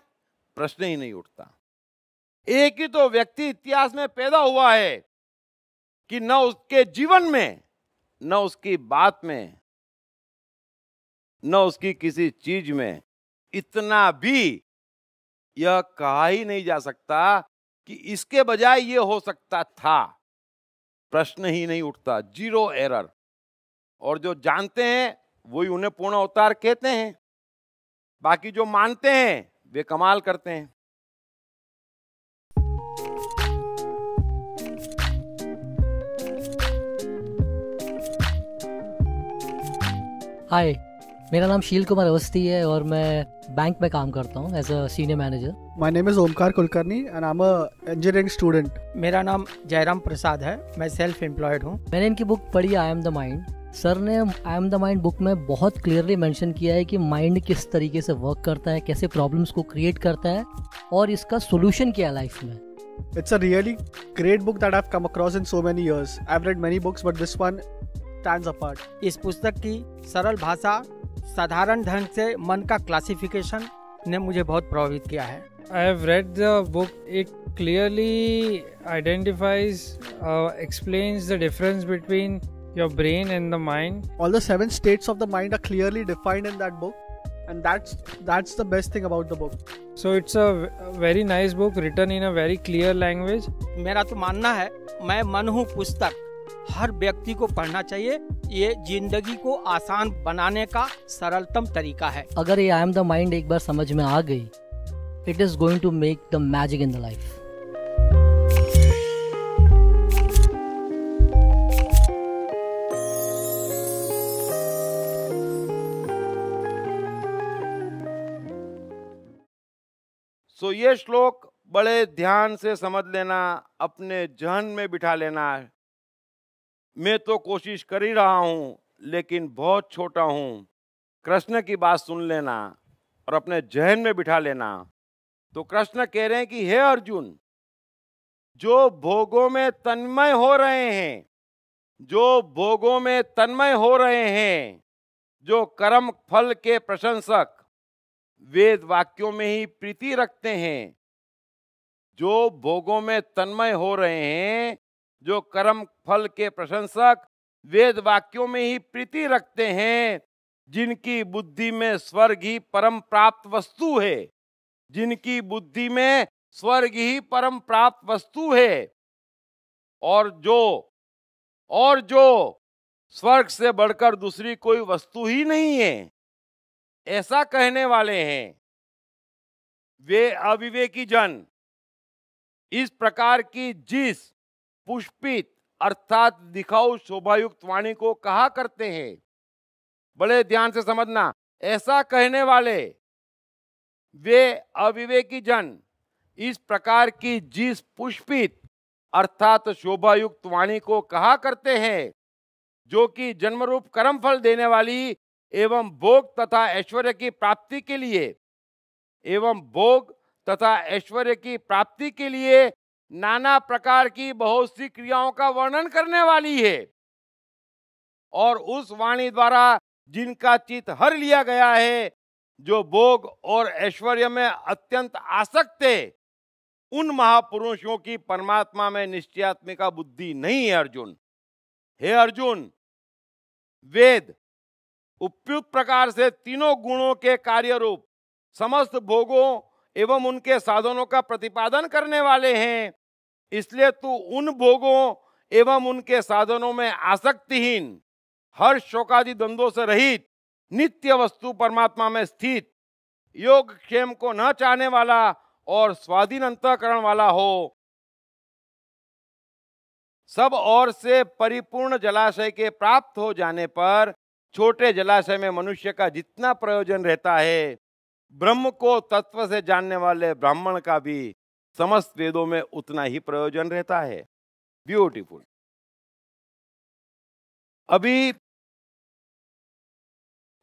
प्रश्न ही नहीं उठता। एक ही तो व्यक्ति इतिहास में पैदा हुआ है कि न उसके जीवन में, न उसकी बात में, न उसकी किसी चीज में इतना भी यह कहा ही नहीं जा सकता कि इसके बजाय यह हो सकता था। प्रश्न ही नहीं उठता, जीरो एरर। और जो जानते हैं वही उन्हें पूर्ण अवतार कहते हैं। बाकी जो मानते हैं वे कमाल करते हैं। हाय, मेरा नाम शील कुमार अवस्थी है और मैं बैंक में काम करता हूँ as a senior manager. My name is Omkar Kulkarni and I'm a engineering student. मेरा नाम जयराम प्रसाद है, मैं सेल्फ एम्प्लॉयड हूँ। मैंने इनकी बुक पढ़ी I am the mind. Sir ने I am the mind book में बहुत क्लियरली मेंशन किया है कि माइंड किस तरीके से वर्क करता है, कैसे प्रॉब्लम्स को क्रिएट करता है और इसका सोल्यूशन क्या है लाइफ में। It's a really great book that I've come across in so many years. I've read many books but this one stands apart. इस पुस्तक की सरल भाषा, साधारण ढंग से मन का क्लासिफिकेशन ने मुझे बहुत प्रभावित किया है। I have read the book. It clearly identifies, explains the difference between your brain and the mind. All the 7 states of the mind are clearly defined in that book and that's the best thing about the book. So it's a very nice book written in a very clear language. मेरा तो मानना है, मैं मन हूँ पुस्तक, हर व्यक्ति को पढ़ना चाहिए। ये जिंदगी को आसान बनाने का सरलतम तरीका है। अगर ये आई एम द माइंड एक बार समझ में आ गई, it is going to make the magic in the life. So ये श्लोक बड़े ध्यान से समझ लेना, अपने जहन में बिठा लेना। मैं तो कोशिश कर ही रहा हूं लेकिन बहुत छोटा हूं। कृष्ण की बात सुन लेना और अपने जहन में बिठा लेना। तो कृष्ण कह रहे हैं कि हे अर्जुन, जो भोगों में तन्मय हो रहे हैं, जो भोगों में तन्मय हो रहे हैं, जो कर्म फल के प्रशंसक वेद वाक्यों में ही प्रीति रखते हैं, जो भोगों में तन्मय हो रहे हैं, जो कर्म फल के प्रशंसक वेद वाक्यों में ही प्रीति रखते हैं, जिनकी बुद्धि में स्वर्ग ही परम प्राप्त वस्तु है, जिनकी बुद्धि में स्वर्ग ही परम प्राप्त वस्तु है, और जो स्वर्ग से बढ़कर दूसरी कोई वस्तु ही नहीं है, ऐसा कहने वाले हैं वे अविवेकी जन। इस प्रकार की जिस पुष्पित अर्थात दिखाऊ शोभायुक्त वाणी को कहा करते हैं। बड़े ध्यान से समझना, ऐसा कहने वाले वे अविवेकी जन इस प्रकार की जिस पुष्पित अर्थात शोभायुक्त वाणी को कहा करते हैं, जो कि जन्मरूप कर्म फल देने वाली एवं भोग तथा ऐश्वर्य की प्राप्ति के लिए नाना प्रकार की बहुत सी क्रियाओं का वर्णन करने वाली है, और उस वाणी द्वारा जिनका चित्त हर लिया गया है, जो भोग और ऐश्वर्य में अत्यंत आसक्त है, उन महापुरुषों की परमात्मा में निश्चयात्मिका बुद्धि नहीं है। अर्जुन, हे अर्जुन, वेद उपयुक्त प्रकार से तीनों गुणों के कार्य रूप समस्त भोगों एवं उनके साधनों का प्रतिपादन करने वाले हैं। इसलिए तू उन भोगों एवं उनके साधनों में आसक्तिहीन, हर शोकादि द्वंद्वों से रहित, नित्य वस्तु परमात्मा में स्थित, योग क्षेम को न चाहने वाला और स्वाधीन अंतःकरण वाला हो। सब ओर से परिपूर्ण जलाशय के प्राप्त हो जाने पर छोटे जलाशय में मनुष्य का जितना प्रयोजन रहता है, ब्रह्म को तत्व से जानने वाले ब्राह्मण का भी समस्त वेदों में उतना ही प्रयोजन रहता है। ब्यूटीफुल। अभी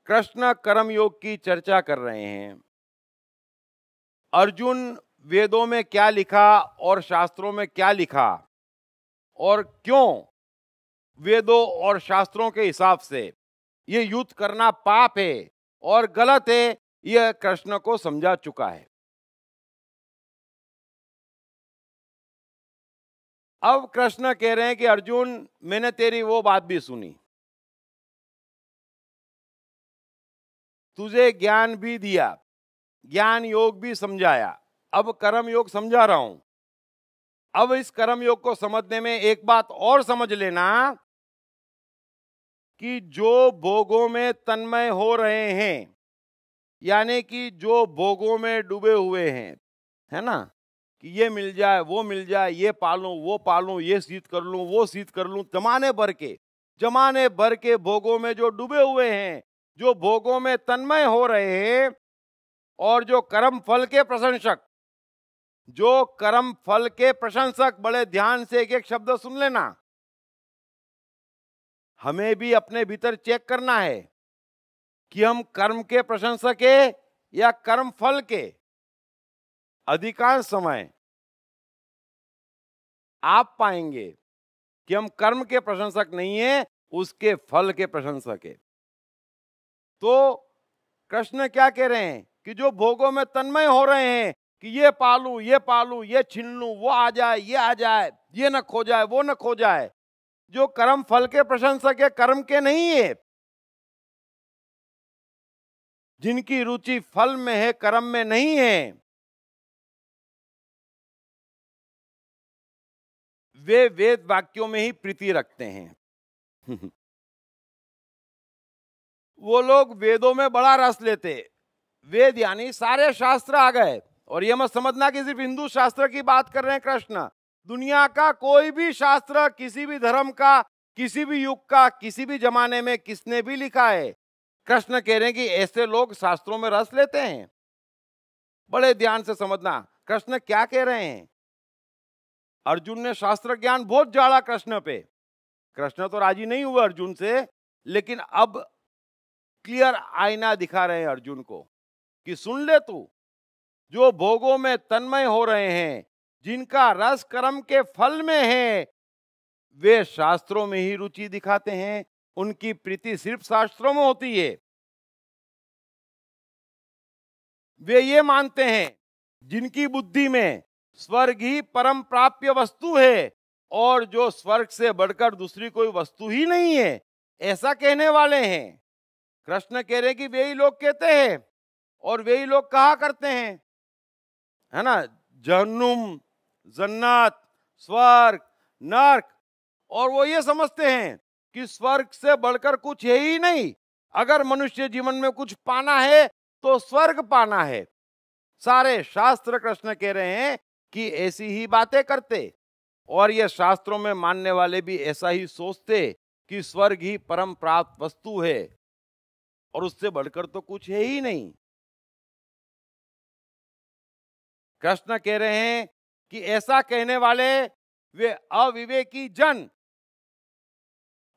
कृष्ण कर्म योग की चर्चा कर रहे हैं। अर्जुन, वेदों में क्या लिखा और शास्त्रों में क्या लिखा और क्यों वेदों और शास्त्रों के हिसाब से ये युद्ध करना पाप है और गलत है, यह कृष्ण को समझा चुका है। अब कृष्ण कह रहे हैं कि अर्जुन, मैंने तेरी वो बात भी सुनी, तुझे ज्ञान भी दिया, ज्ञान योग भी समझाया, अब कर्म योग समझा रहा हूं। अब इस कर्म योग को समझने में एक बात और समझ लेना कि जो भोगों में तन्मय हो रहे हैं, यानी कि जो भोगों में डूबे हुए हैं, है ना, कि ये मिल जाए वो मिल जाए, ये पालूं वो पालूं, ये सीध कर लूं वो सीध कर लूं, जमाने भर के भोगों में जो डूबे हुए हैं, जो भोगों में तन्मय हो रहे हैं, और जो कर्म फल के प्रशंसक, बड़े ध्यान से एक एक शब्द सुन लेना। हमें भी अपने भीतर चेक करना है कि हम कर्म के प्रशंसक है या कर्म फल के। अधिकांश समय आप पाएंगे कि हम कर्म के प्रशंसक नहीं है, उसके फल के प्रशंसक है। तो कृष्ण क्या कह रहे हैं कि जो भोगों में तन्मय हो रहे हैं कि ये पालूं ये छीन लूं, वो आ जाए ये आ जाए, ये न खो जाए वो न खो जाए, जो कर्म फल के प्रशंसक है, कर्म के नहीं है, जिनकी रुचि फल में है कर्म में नहीं है, वे वेद वाक्यों में ही प्रीति रखते हैं। वो लोग वेदों में बड़ा रस लेते। वेद यानी सारे शास्त्र आ गए, और ये मत समझना कि सिर्फ हिंदू शास्त्र की बात कर रहे हैं कृष्ण। दुनिया का कोई भी शास्त्र, किसी भी धर्म का, किसी भी युग का, किसी भी जमाने में किसने भी लिखा है, कृष्ण कह रहे हैं कि ऐसे लोग शास्त्रों में रस लेते हैं। बड़े ध्यान से समझना कृष्ण क्या कह रहे हैं। अर्जुन ने शास्त्र ज्ञान बहुत जाड़ा कृष्ण पे। कृष्ण तो राजी नहीं हुए अर्जुन से, लेकिन अब क्लियर आईना दिखा रहे हैं अर्जुन को कि सुन ले तू, जो भोगों में तन्मय हो रहे हैं, जिनका रस कर्म के फल में है, वे शास्त्रों में ही रुचि दिखाते हैं, उनकी प्रीति सिर्फ शास्त्रों में होती है। वे ये मानते हैं जिनकी बुद्धि में स्वर्ग ही परम प्राप्य वस्तु है, और जो स्वर्ग से बढ़कर दूसरी कोई वस्तु ही नहीं है, ऐसा कहने वाले हैं। कृष्ण कह रहे कि वे ही लोग कहते हैं और वे ही लोग कहा करते हैं, है ना, जहन्नुम, जन्नत, स्वर्ग, नर्क, और वो ये समझते हैं कि स्वर्ग से बढ़कर कुछ है ही नहीं। अगर मनुष्य जीवन में कुछ पाना है तो स्वर्ग पाना है। सारे शास्त्र कृष्ण कह रहे हैं कि ऐसी ही बातें करते, और ये शास्त्रों में मानने वाले भी ऐसा ही सोचते कि स्वर्ग ही परम प्राप्त वस्तु है और उससे बढ़कर तो कुछ है ही नहीं। कृष्ण कह रहे हैं कि ऐसा कहने वाले वे अविवेकी जन।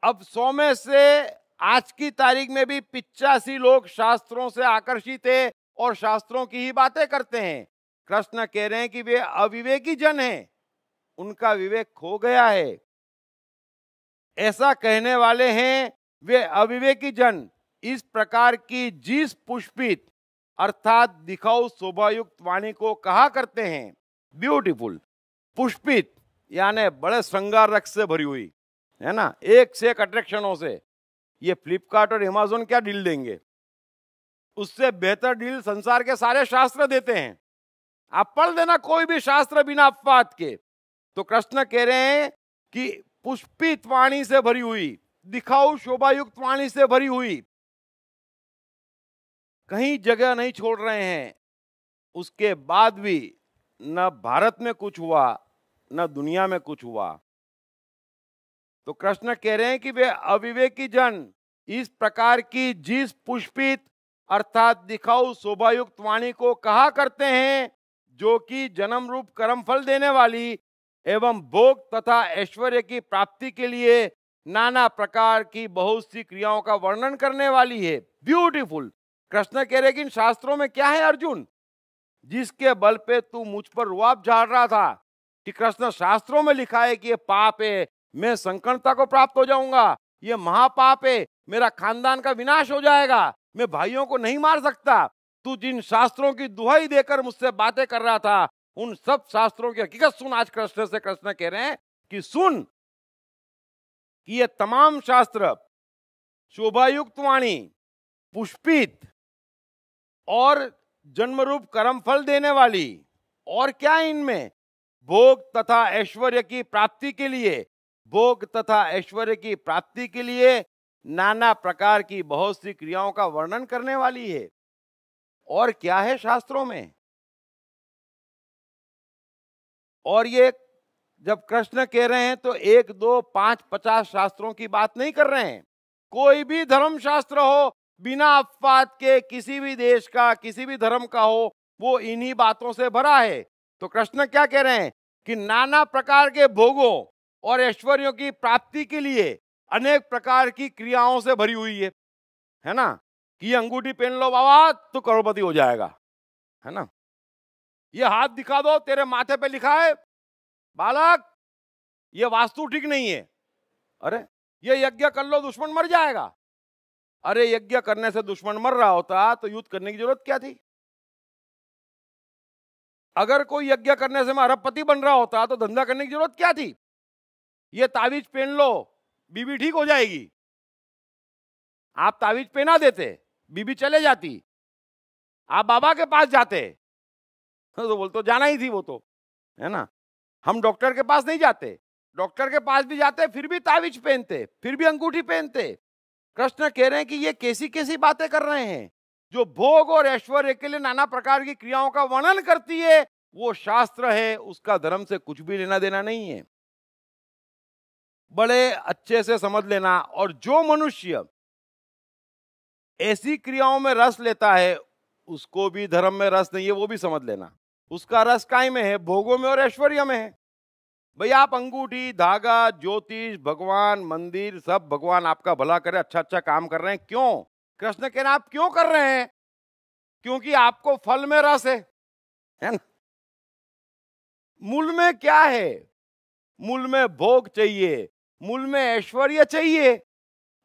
अब 100 में से आज की तारीख में भी 85 लोग शास्त्रों से आकर्षित है और शास्त्रों की ही बातें करते हैं। कृष्ण कह रहे हैं कि वे अविवेकी जन हैं, उनका विवेक खो गया है। ऐसा कहने वाले हैं वे अविवेकी जन, इस प्रकार की जिस पुष्पित अर्थात दिखाऊ शोभायुक्त वाणी को कहा करते हैं। ब्यूटीफुल, पुष्पित यानी बड़े श्रृंगार रस से भरी हुई, है ना, एक से एक अट्रैक्शनों से। ये फ्लिपकार्ट और अमेज़न क्या डील देंगे, उससे बेहतर डील संसार के सारे शास्त्र देते हैं। आप पढ़ देना कोई भी शास्त्र बिना अपवाद के। तो कृष्ण कह रहे हैं कि पुष्पित वाणी से भरी हुई, दिखाऊ शोभायुक्त वाणी से भरी हुई, कहीं जगह नहीं छोड़ रहे हैं। उसके बाद भी न भारत में कुछ हुआ न दुनिया में कुछ हुआ। तो कृष्ण कह रहे हैं कि वे अविवेकी जन इस प्रकार की जिस पुष्पित अर्थात दिखाऊ शोभायुक्त वाणी को कहा करते हैं, जो कि जन्म रूप कर्म फल देने वाली एवं भोग तथा ऐश्वर्य की प्राप्ति के लिए नाना प्रकार की बहुत सी क्रियाओं का वर्णन करने वाली है। ब्यूटीफुल। कृष्ण कह रहे कि इन शास्त्रों में क्या है अर्जुन, जिसके बल पे तू मुझ पर रुआब झाड़ रहा था कि कृष्ण शास्त्रों में लिखा है कि ये पाप है, मैं संकीर्णता को प्राप्त हो जाऊंगा, ये महापाप है, मेरा खानदान का विनाश हो जाएगा, मैं भाइयों को नहीं मार सकता। तू जिन शास्त्रों की दुहाई देकर मुझसे बातें कर रहा था, उन सब शास्त्रों की हकीकत सुन। आज कृष्ण से कृष्ण कह रहे हैं कि सुन कि ये तमाम शास्त्र शोभायुक्त वाणी, पुष्पित और जन्मरूप कर्म फल देने वाली, और क्या इनमें भोग तथा ऐश्वर्य की प्राप्ति के लिए, भोग तथा ऐश्वर्य की प्राप्ति के लिए नाना प्रकार की बहुत सी क्रियाओं का वर्णन करने वाली है। और क्या है शास्त्रों में? और ये जब कृष्ण कह रहे हैं तो 1, 2, 5, 50 शास्त्रों की बात नहीं कर रहे हैं। कोई भी धर्म शास्त्र हो, बिना अपवाद के, किसी भी देश का, किसी भी धर्म का हो, वो इन्हीं बातों से भरा है। तो कृष्ण क्या कह रहे हैं कि नाना प्रकार के भोगों और ऐश्वर्यों की प्राप्ति के लिए अनेक प्रकार की क्रियाओं से भरी हुई है ना। कि ये अंगूठी पहन लो बाबा तो करोड़पति हो जाएगा, है ना। ये हाथ दिखा दो, तेरे माथे पे लिखा है बालक ये वास्तु ठीक नहीं है। अरे ये यज्ञ कर लो दुश्मन मर जाएगा। अरे यज्ञ करने से दुश्मन मर रहा होता तो युद्ध करने की जरूरत क्या थी? अगर कोई यज्ञ करने से मैं अरबपति बन रहा होता तो धंधा करने की जरूरत क्या थी? ये तावीज पहन लो, बीबी ठीक हो जाएगी। आप तावीज पहना देते, बीबी चले जाती, आप बाबा के पास जाते तो बोल तो जाना ही थी वो तो, है ना। हम डॉक्टर के पास नहीं जाते, डॉक्टर के पास भी जाते फिर भी तावीज पहनते, फिर भी अंगूठी पहनते। कृष्ण कह रहे हैं कि ये कैसी कैसी बातें कर रहे हैं। जो भोग और ऐश्वर्य के लिए नाना प्रकार की क्रियाओं का वर्णन करती है वो शास्त्र है, उसका धर्म से कुछ भी लेना देना नहीं है। बड़े अच्छे से समझ लेना। और जो मनुष्य ऐसी क्रियाओं में रस लेता है उसको भी धर्म में रस नहीं है, वो भी समझ लेना। उसका रस काय में है? भोगों में और ऐश्वर्य में है। भाई आप अंगूठी, धागा, ज्योतिष, भगवान, मंदिर, सब भगवान आपका भला करे, अच्छा अच्छा काम कर रहे हैं। क्यों? कृष्ण कहना आप क्यों कर रहे हैं? क्योंकि आपको फल में रस है ना। मूल में क्या है? मूल में भोग चाहिए, मूल में ऐश्वर्य चाहिए।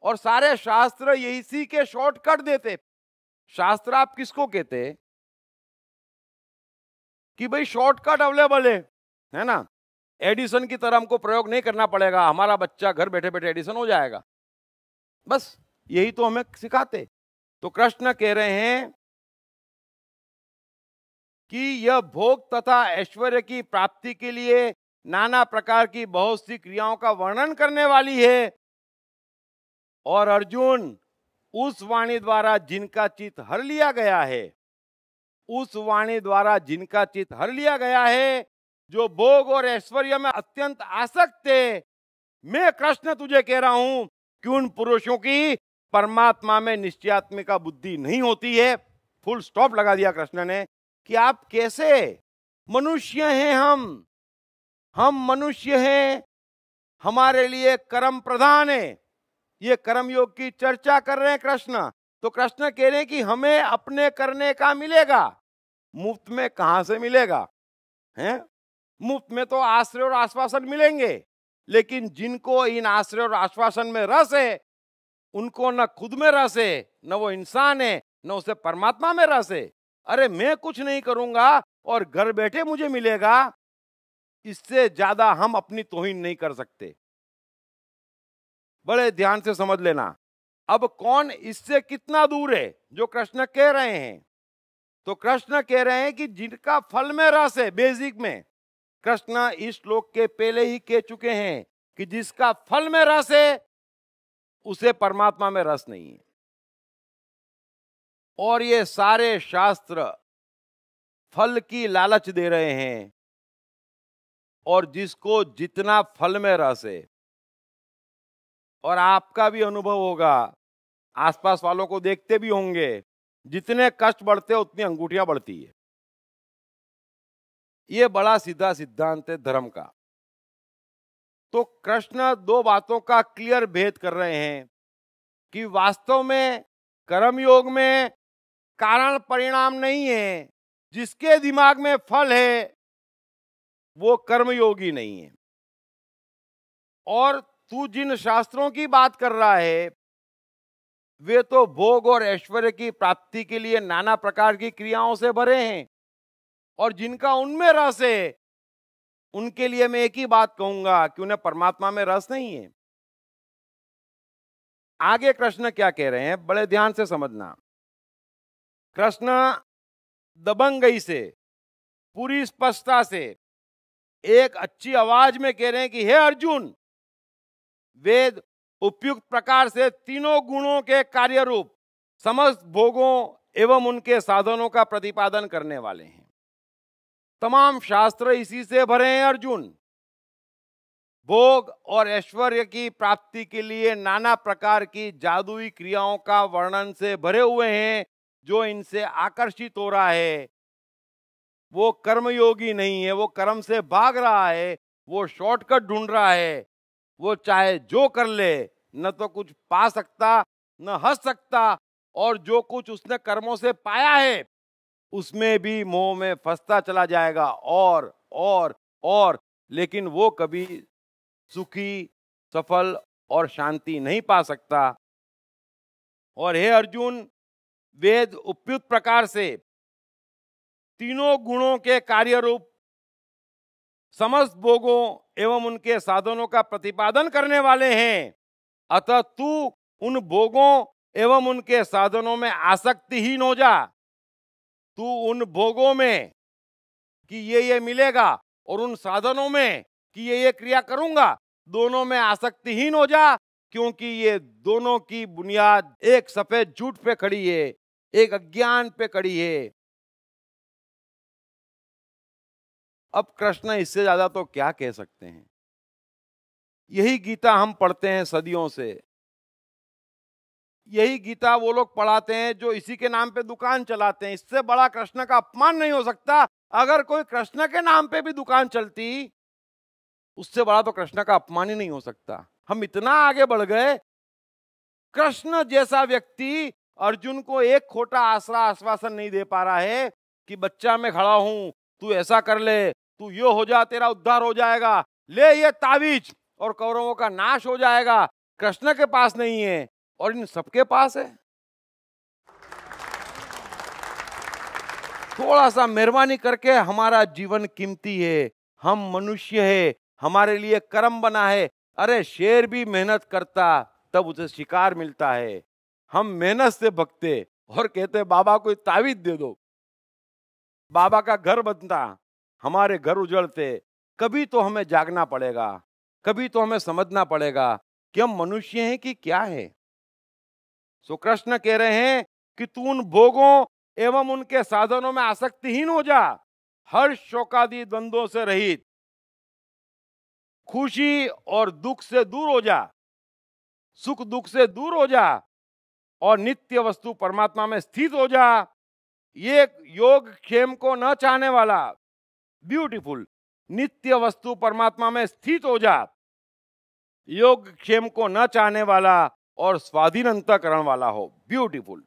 और सारे शास्त्र इसी के शॉर्टकट देते। शास्त्र आप किसको कहते हैं? कि भाई शॉर्टकट अवेलेबल है ना। एडिसन की तरह हमको प्रयोग नहीं करना पड़ेगा, हमारा बच्चा घर बैठे बैठे एडिसन हो जाएगा, बस यही तो हमें सिखाते। तो कृष्ण कह रहे हैं कि यह भोग तथा ऐश्वर्य की प्राप्ति के लिए नाना प्रकार की बहुत सी क्रियाओं का वर्णन करने वाली है। और अर्जुन उस वाणी द्वारा जिनका चित्त हर लिया गया है, उस वाणी द्वारा जिनका चित्त हर लिया गया है, जो भोग और ऐश्वर्य में अत्यंत आसक्त थे, मैं कृष्ण तुझे कह रहा हूं कि उन पुरुषों की परमात्मा में निश्चयात्मिका बुद्धि नहीं होती है। फुल स्टॉप लगा दिया कृष्ण ने कि आप कैसे मनुष्य हैं। हम मनुष्य हैं, हमारे लिए कर्म प्रधान है। ये कर्म योग की चर्चा कर रहे हैं कृष्ण। तो कृष्ण कह रहे हैं कि हमें अपने करने का मिलेगा, मुफ्त में कहां से मिलेगा? हैं? मुफ्त में तो आश्रय और आश्वासन मिलेंगे, लेकिन जिनको इन आश्रय और आश्वासन में रस है उनको न खुद में रस है, न वो इंसान है, न उसे परमात्मा में रस है। अरे मैं कुछ नहीं करूंगा और घर बैठे मुझे मिलेगा, इससे ज्यादा हम अपनी तौहीन नहीं कर सकते। बड़े ध्यान से समझ लेना। अब कौन इससे कितना दूर है जो कृष्ण कह रहे हैं? तो कृष्ण कह रहे हैं कि जिनका फल में रस है, बेसिक में कृष्ण इस श्लोक के पहले ही कह चुके हैं कि जिसका फल में रस है उसे परमात्मा में रस नहीं है। और ये सारे शास्त्र फल की लालच दे रहे हैं। और जिसको जितना फल में रस है, और आपका भी अनुभव होगा, आसपास वालों को देखते भी होंगे, जितने कष्ट बढ़ते उतनी अंगूठियां बढ़ती है। ये बड़ा सीधा सिद्धांत है धर्म का। तो कृष्ण दो बातों का क्लियर भेद कर रहे हैं कि वास्तव में कर्म योग में कारण परिणाम नहीं है। जिसके दिमाग में फल है वो कर्मयोगी नहीं है। और तू जिन शास्त्रों की बात कर रहा है वे तो भोग और ऐश्वर्य की प्राप्ति के लिए नाना प्रकार की क्रियाओं से भरे हैं। और जिनका उनमें रस है उनके लिए मैं एक ही बात कहूंगा कि उन्हें परमात्मा में रस नहीं है। आगे कृष्ण क्या कह रहे हैं बड़े ध्यान से समझना। कृष्ण दबंगई से, पूरी स्पष्टता से, एक अच्छी आवाज में कह रहे हैं कि हे अर्जुन, वेद उपयुक्त प्रकार से तीनों गुणों के कार्य रूप समस्त भोगों एवं उनके साधनों का प्रतिपादन करने वाले हैं। तमाम शास्त्र इसी से भरे हैं अर्जुन। भोग और ऐश्वर्य की प्राप्ति के लिए नाना प्रकार की जादुई क्रियाओं का वर्णन से भरे हुए हैं। जो इनसे आकर्षित हो रहा है वो कर्मयोगी नहीं है, वो कर्म से भाग रहा है, वो शॉर्टकट ढूंढ रहा है। वो चाहे जो कर ले, न तो कुछ पा सकता न हंस सकता, और जो कुछ उसने कर्मों से पाया है उसमें भी मोह में फंसता चला जाएगा और लेकिन वो कभी सुखी, सफल और शांति नहीं पा सकता। और हे अर्जुन, वेद उपयुक्त प्रकार से तीनों गुणों के कार्य रूप समस्त भोगों एवं उनके साधनों का प्रतिपादन करने वाले हैं। अतः तू उन भोगों एवं उनके साधनों में आसक्तिहीन हो जा। तू उन भोगों में कि ये मिलेगा और उन साधनों में कि ये क्रिया करूंगा, दोनों में आसक्तिहीन हो जा, क्योंकि ये दोनों की बुनियाद एक सफेद झूठ पे खड़ी है, एक अज्ञान पे खड़ी है। अब कृष्ण इससे ज्यादा तो क्या कह सकते हैं। यही गीता हम पढ़ते हैं सदियों से। यही गीता वो लोग पढ़ाते हैं जो इसी के नाम पे दुकान चलाते हैं। इससे बड़ा कृष्ण का अपमान नहीं हो सकता। अगर कोई कृष्ण के नाम पे भी दुकान चलती, उससे बड़ा तो कृष्ण का अपमान ही नहीं हो सकता। हम इतना आगे बढ़ गए, कृष्ण जैसा व्यक्ति अर्जुन को एक खोटा आश्वासन नहीं दे पा रहा है कि बच्चा मैं खड़ा हूं, तू ऐसा कर ले, तू यो हो जा, तेरा उद्धार हो जाएगा, ले ये ताबीज और कौरवों का नाश हो जाएगा। कृष्ण के पास नहीं है और इन सबके पास है। थोड़ा सा मेहरबानी करके, हमारा जीवन कीमती है, हम मनुष्य है, हमारे लिए कर्म बना है। अरे शेर भी मेहनत करता तब उसे शिकार मिलता है। हम मेहनत से भगते और कहते बाबा कोई ताबीज दे दो, बाबा का घर बनता, हमारे घर उजड़ते। कभी तो हमें जागना पड़ेगा, कभी तो हमें समझना पड़ेगा कि हम मनुष्य हैं कि क्या है। सो कृष्ण कह रहे हैं कि तू उन भोगों एवं उनके साधनों में आसक्तिहीन हो जा, हर्ष शोकादि द्वंद्वों से रहित, खुशी और दुख से दूर हो जा, सुख दुख से दूर हो जा और नित्य वस्तु परमात्मा में स्थित हो जा। ये योग क्षेम को न चाहने वाला, ब्यूटीफुल, नित्य वस्तु परमात्मा में स्थित हो जा। योग क्षेम को न चाहने वाला और स्वाधीन अंतःकरण वाला हो, ब्यूटीफुल।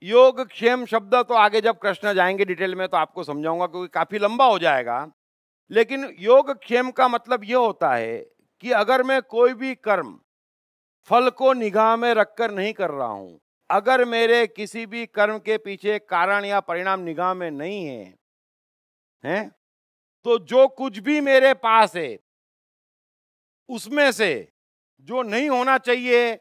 योग क्षेम शब्द तो आगे जब कृष्ण जाएंगे डिटेल में तो आपको समझाऊंगा, क्योंकि काफी लंबा हो जाएगा। लेकिन योग क्षेम का मतलब यह होता है कि अगर मैं कोई भी कर्म फल को निगाह में रखकर नहीं कर रहा हूं, अगर मेरे किसी भी कर्म के पीछे कारण या परिणाम निगाह में नहीं है, तो जो कुछ भी मेरे पास है उसमें से जो नहीं होना चाहिए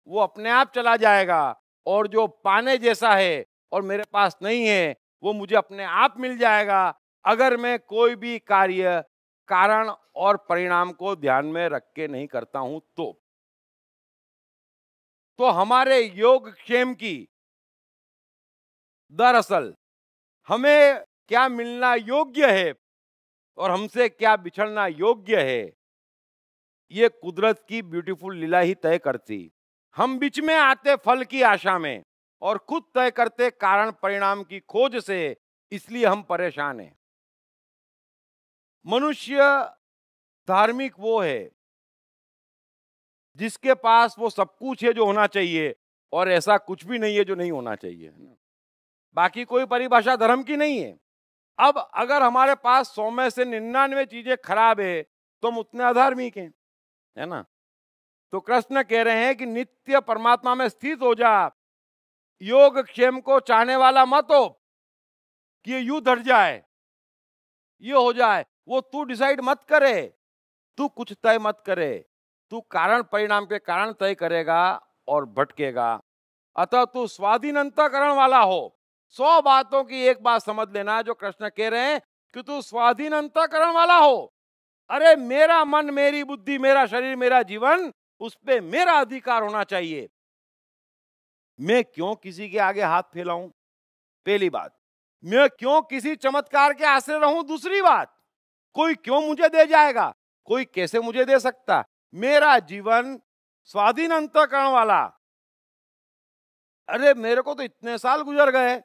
वो अपने आप चला जाएगा, और जो पाने जैसा है और मेरे पास नहीं है वो मुझे अपने आप मिल जाएगा, अगर मैं कोई भी कार्य कारण और परिणाम को ध्यान में रख के नहीं करता हूं। तो हमारे योग क्षेम की, दरअसल हमें क्या मिलना योग्य है और हमसे क्या बिछड़ना योग्य है, ये कुदरत की ब्यूटीफुल लीला ही तय करती। हम बीच में आते फल की आशा में और खुद तय करते कारण परिणाम की खोज से, इसलिए हम परेशान हैं। मनुष्य धार्मिक वो है जिसके पास वो सब कुछ है जो होना चाहिए, और ऐसा कुछ भी नहीं है जो नहीं होना चाहिए। बाकी कोई परिभाषा धर्म की नहीं है। अब अगर हमारे पास 100 में से 99 चीजें खराब है तो हम उतने अधार्मिक हैं, है ना। तो कृष्ण कह रहे हैं कि नित्य परमात्मा में स्थित हो जा। योग क्षेम को चाहने वाला मत हो कि ये यूं धर जाए, ये हो जाए, वो तू डिसाइड मत करे, तू कुछ तय मत करे, तू कारण परिणाम के कारण तय करेगा और भटकेगा। अतः तू स्वाधीन अंतःकरण वाला हो। 100 बातों की एक बात समझ लेना जो कृष्ण कह रहे हैं कि तू स्वाधीन अंतःकरण वाला हो। अरे मेरा मन, मेरी बुद्धि, मेरा शरीर, मेरा जीवन, उस पे मेरा अधिकार होना चाहिए। मैं क्यों किसी के आगे हाथ फैलाऊं? पहली बात। मैं क्यों किसी चमत्कार के आश्रय रहूं? दूसरी बात। कोई क्यों मुझे दे जाएगा? कोई कैसे मुझे दे सकता? मेरा जीवन स्वाधीन अंतःकरण वाला। अरे मेरे को तो इतने साल गुजर गए,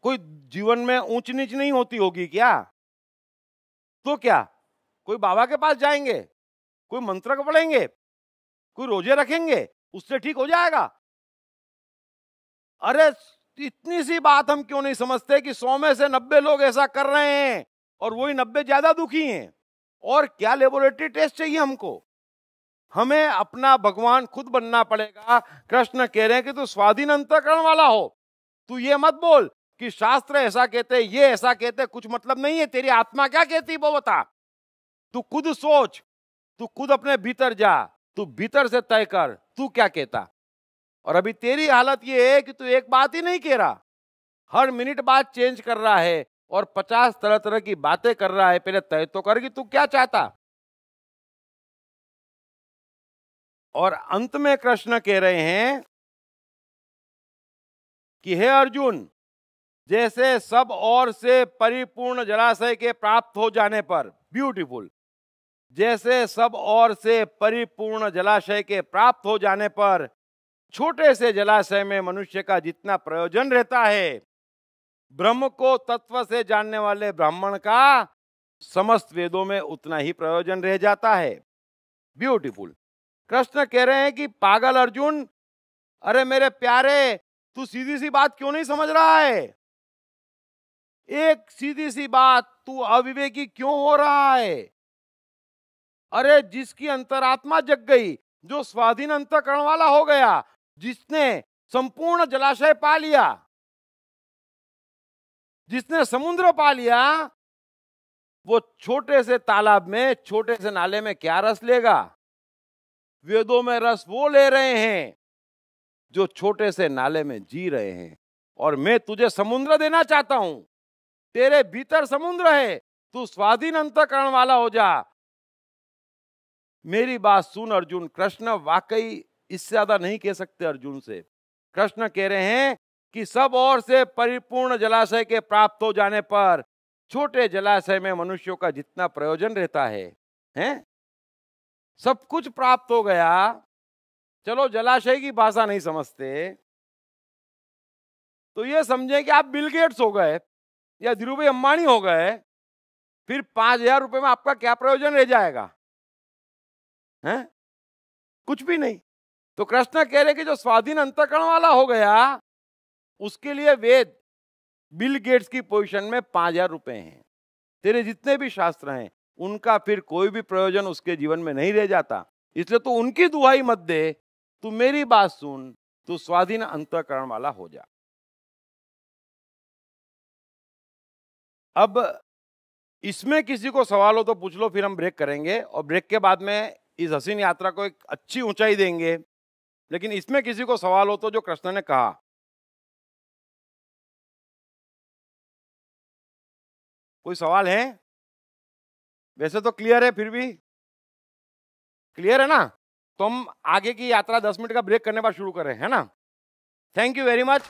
कोई जीवन में ऊंच नीच नहीं होती होगी क्या? तो क्या कोई बाबा के पास जाएंगे, कोई मंत्र पढ़ेंगे, कोई रोजे रखेंगे, उससे ठीक हो जाएगा? अरे इतनी सी बात हम क्यों नहीं समझते कि 100 में से 90 लोग ऐसा कर रहे हैं और वही 90 ज्यादा दुखी हैं। और क्या लेबोरेटरी टेस्ट चाहिए हमको? हमें अपना भगवान खुद बनना पड़ेगा। कृष्ण कह रहे हैं कि तू स्वाधीन अंतःकरण वाला हो। तू ये मत बोल कि शास्त्र ऐसा कहते, ये ऐसा कहते, कुछ मतलब नहीं है। तेरी आत्मा क्या कहती वो बता। तू खुद सोच, तू खुद अपने भीतर जा, तू भीतर से तय कर तू क्या कहता। और अभी तेरी हालत ये है कि तू एक बात ही नहीं कह रहा, हर मिनट बात चेंज कर रहा है और 50 तरह तरह की बातें कर रहा है। पहले तय तो कर कि तू क्या चाहता। और अंत में कृष्ण कह रहे हैं कि हे अर्जुन, जैसे सब ओर से परिपूर्ण जलाशय के प्राप्त हो जाने पर, ब्यूटीफुल, जैसे सब ओर से परिपूर्ण जलाशय के प्राप्त हो जाने पर छोटे से जलाशय में मनुष्य का जितना प्रयोजन रहता है, ब्रह्म को तत्व से जानने वाले ब्राह्मण का समस्त वेदों में उतना ही प्रयोजन रह जाता है। ब्यूटीफुल। कृष्ण कह रहे हैं कि पागल अर्जुन, अरे मेरे प्यारे, तू सीधी सी बात क्यों नहीं समझ रहा है? एक सीधी सी बात, तू अविवेकी क्यों हो रहा है? अरे जिसकी अंतरात्मा जग गई, जो स्वाधीन अंतःकरण वाला हो गया, जिसने संपूर्ण जलाशय पा लिया, जिसने समुद्र पा लिया, वो छोटे से तालाब में, छोटे से नाले में क्या रस लेगा? वेदों में रस वो ले रहे हैं जो छोटे से नाले में जी रहे हैं। और मैं तुझे समुद्र देना चाहता हूं। तेरे भीतर समुद्र है, तू स्वाधीन अंतःकरण वाला हो जा। मेरी बात सुन अर्जुन। कृष्ण वाकई इससे ज्यादा नहीं कह सकते अर्जुन से। कृष्ण कह रहे हैं कि सब ओर से परिपूर्ण जलाशय के प्राप्त हो जाने पर छोटे जलाशय में मनुष्यों का जितना प्रयोजन रहता है, हैं? सब कुछ प्राप्त हो गया। चलो जलाशय की भाषा नहीं समझते तो ये समझे कि आप बिल गेट्स हो गए या धीरूभाई अंबानी हो गए, फिर 5000 रुपए में आपका क्या प्रयोजन रह जाएगा? हैं? कुछ भी नहीं। तो कृष्ण कह रहे कि जो स्वाधीन अंतःकरण वाला हो गया, उसके लिए वेद बिल गेट्स की पोजीशन में 5000 रुपए हैं। तेरे जितने भी शास्त्र हैं उनका फिर कोई भी प्रयोजन उसके जीवन में नहीं रह जाता। इसलिए तू उनकी दुहाई मत दे, तू मेरी बात सुन, तू स्वाधीन अंतःकरण वाला हो जा। अब इसमें किसी को सवाल हो तो पूछ लो, फिर हम ब्रेक करेंगे और ब्रेक के बाद में इस हसीन यात्रा को एक अच्छी ऊंचाई देंगे। लेकिन इसमें किसी को सवाल हो तो जो कृष्ण ने कहा, कोई सवाल है? वैसे तो क्लियर है, फिर भी क्लियर है ना? तो हम आगे की यात्रा 10 मिनट का ब्रेक करने बाद शुरू करें, है ना? Thank you very much,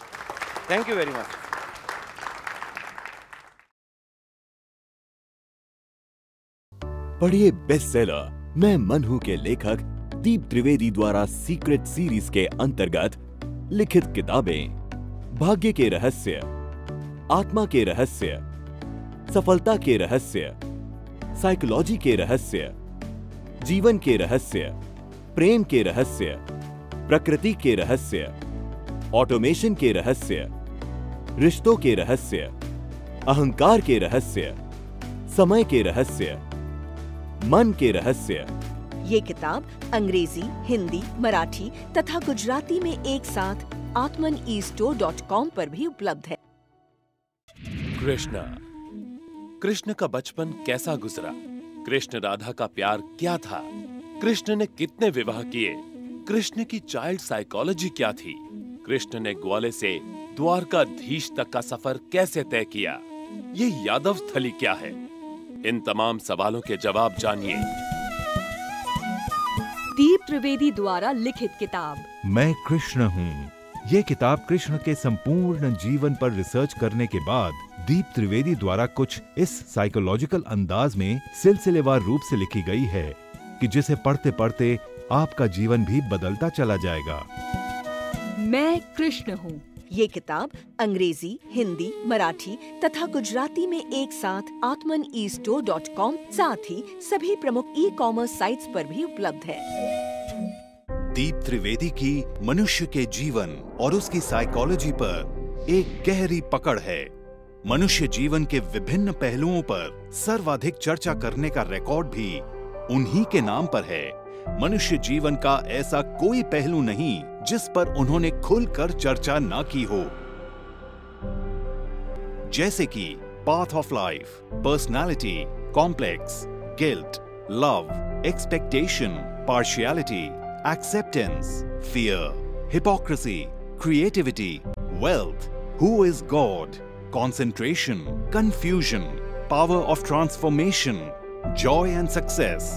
thank you very much. पढ़िए बेस्टसेलर मैं मन हूं के लेखक दीप त्रिवेदी द्वारा सीक्रेट सीरीज के अंतर्गत लिखित किताबें भाग्य के रहस्य, आत्मा के रहस्य, सफलता के रहस्य, साइकोलॉजी के रहस्य, जीवन के रहस्य, प्रेम के रहस्य, प्रकृति के रहस्य, ऑटोमेशन के रहस्य, रिश्तों के रहस्य, अहंकार के रहस्य, समय के रहस्य, मन के रहस्य। ये किताब अंग्रेजी, हिंदी, मराठी तथा गुजराती में एक साथ atmanestore.com पर भी उपलब्ध है। कृष्ण का बचपन कैसा गुजरा? कृष्ण राधा का प्यार क्या था? कृष्ण ने कितने विवाह किए? कृष्ण की चाइल्ड साइकोलॉजी क्या थी? कृष्ण ने ग्वाले से द्वारकाधीश तक का सफर कैसे तय किया? ये यादव स्थली क्या है? इन तमाम सवालों के जवाब जानिए। दीप त्रिवेदी द्वारा लिखित किताब मैं कृष्ण हूँ। ये किताब कृष्ण के संपूर्ण जीवन पर रिसर्च करने के बाद दीप त्रिवेदी द्वारा कुछ इस साइकोलॉजिकल अंदाज में सिलसिलेवार रूप से लिखी गई है कि जिसे पढ़ते पढ़ते आपका जीवन भी बदलता चला जाएगा। मैं कृष्ण हूँ। ये किताब अंग्रेजी, हिंदी, मराठी तथा गुजराती में एक साथ atmanestore.com साथ ही सभी प्रमुख ई-कॉमर्स साइट्स पर भी उपलब्ध है। दीप त्रिवेदी की मनुष्य के जीवन और उसकी साइकोलॉजी पर एक गहरी पकड़ है। मनुष्य जीवन के विभिन्न पहलुओं पर सर्वाधिक चर्चा करने का रिकॉर्ड भी उन्हीं के नाम पर है। मनुष्य जीवन का ऐसा कोई पहलू नहीं जिस पर उन्होंने खुलकर चर्चा ना की हो, जैसे कि path of life, personality, complex, guilt, love, expectation, partiality, acceptance, fear, hypocrisy, creativity, wealth, who is God, concentration, confusion, power of transformation, joy and success,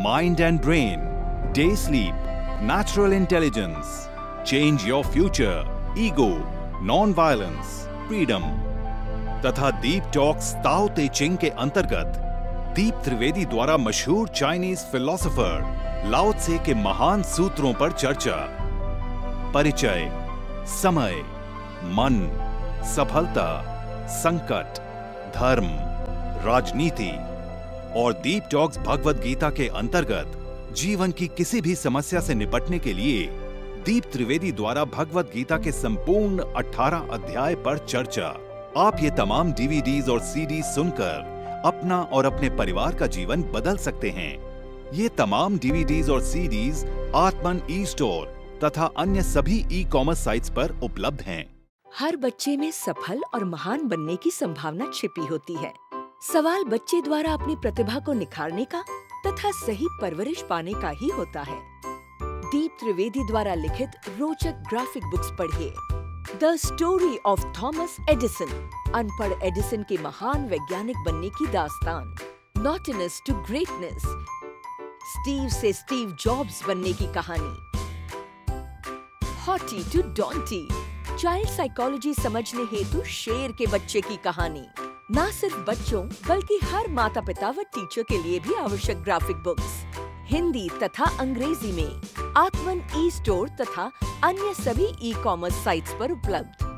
mind and brain, day sleep, natural intelligence, change your future, ego, non-violence, freedom, तथा दीप talks ताओ ते चिंग के अंतर्गत दीप त्रिवेदी द्वारा मशहूर Chinese philosopher लाओ त्से के महान सूत्रों पर चर्चा, परिचय, समय, मन, सफलता, संकट, धर्म, राजनीति और दीप टॉक्स भगवत गीता के अंतर्गत जीवन की किसी भी समस्या से निपटने के लिए दीप त्रिवेदी द्वारा भगवत गीता के संपूर्ण 18 अध्याय पर चर्चा। आप ये तमाम डीवीडीज और सीडी सुनकर अपना और अपने परिवार का जीवन बदल सकते हैं। ये तमाम डीवीडीज और सीडीज आत्मन ई-स्टोर तथा अन्य सभी ई-कॉमर्स साइट्स पर उपलब्ध हैं। हर बच्चे में सफल और महान बनने की संभावना छिपी होती है। सवाल बच्चे द्वारा अपनी प्रतिभा को निखारने का तथा सही परवरिश पाने का ही होता है। दीप त्रिवेदी द्वारा लिखित रोचक ग्राफिक बुक्स पढ़िए। The story of Thomas Edison, अनपढ़ एडिसन के महान वैज्ञानिक बनने की दास्तान। नॉटिनेस टू ग्रेटनेस, स्टीव से स्टीव जॉब्स बनने की कहानी। हॉटी टू डॉन्टी, चाइल्ड साइकोलॉजी समझने हेतु शेर के बच्चे की कहानी। न सिर्फ बच्चों बल्कि हर माता पिता व टीचर के लिए भी आवश्यक ग्राफिक बुक्स हिंदी तथा अंग्रेजी में आत्मन ई-स्टोर तथा अन्य सभी ई-कॉमर्स साइट्स पर उपलब्ध।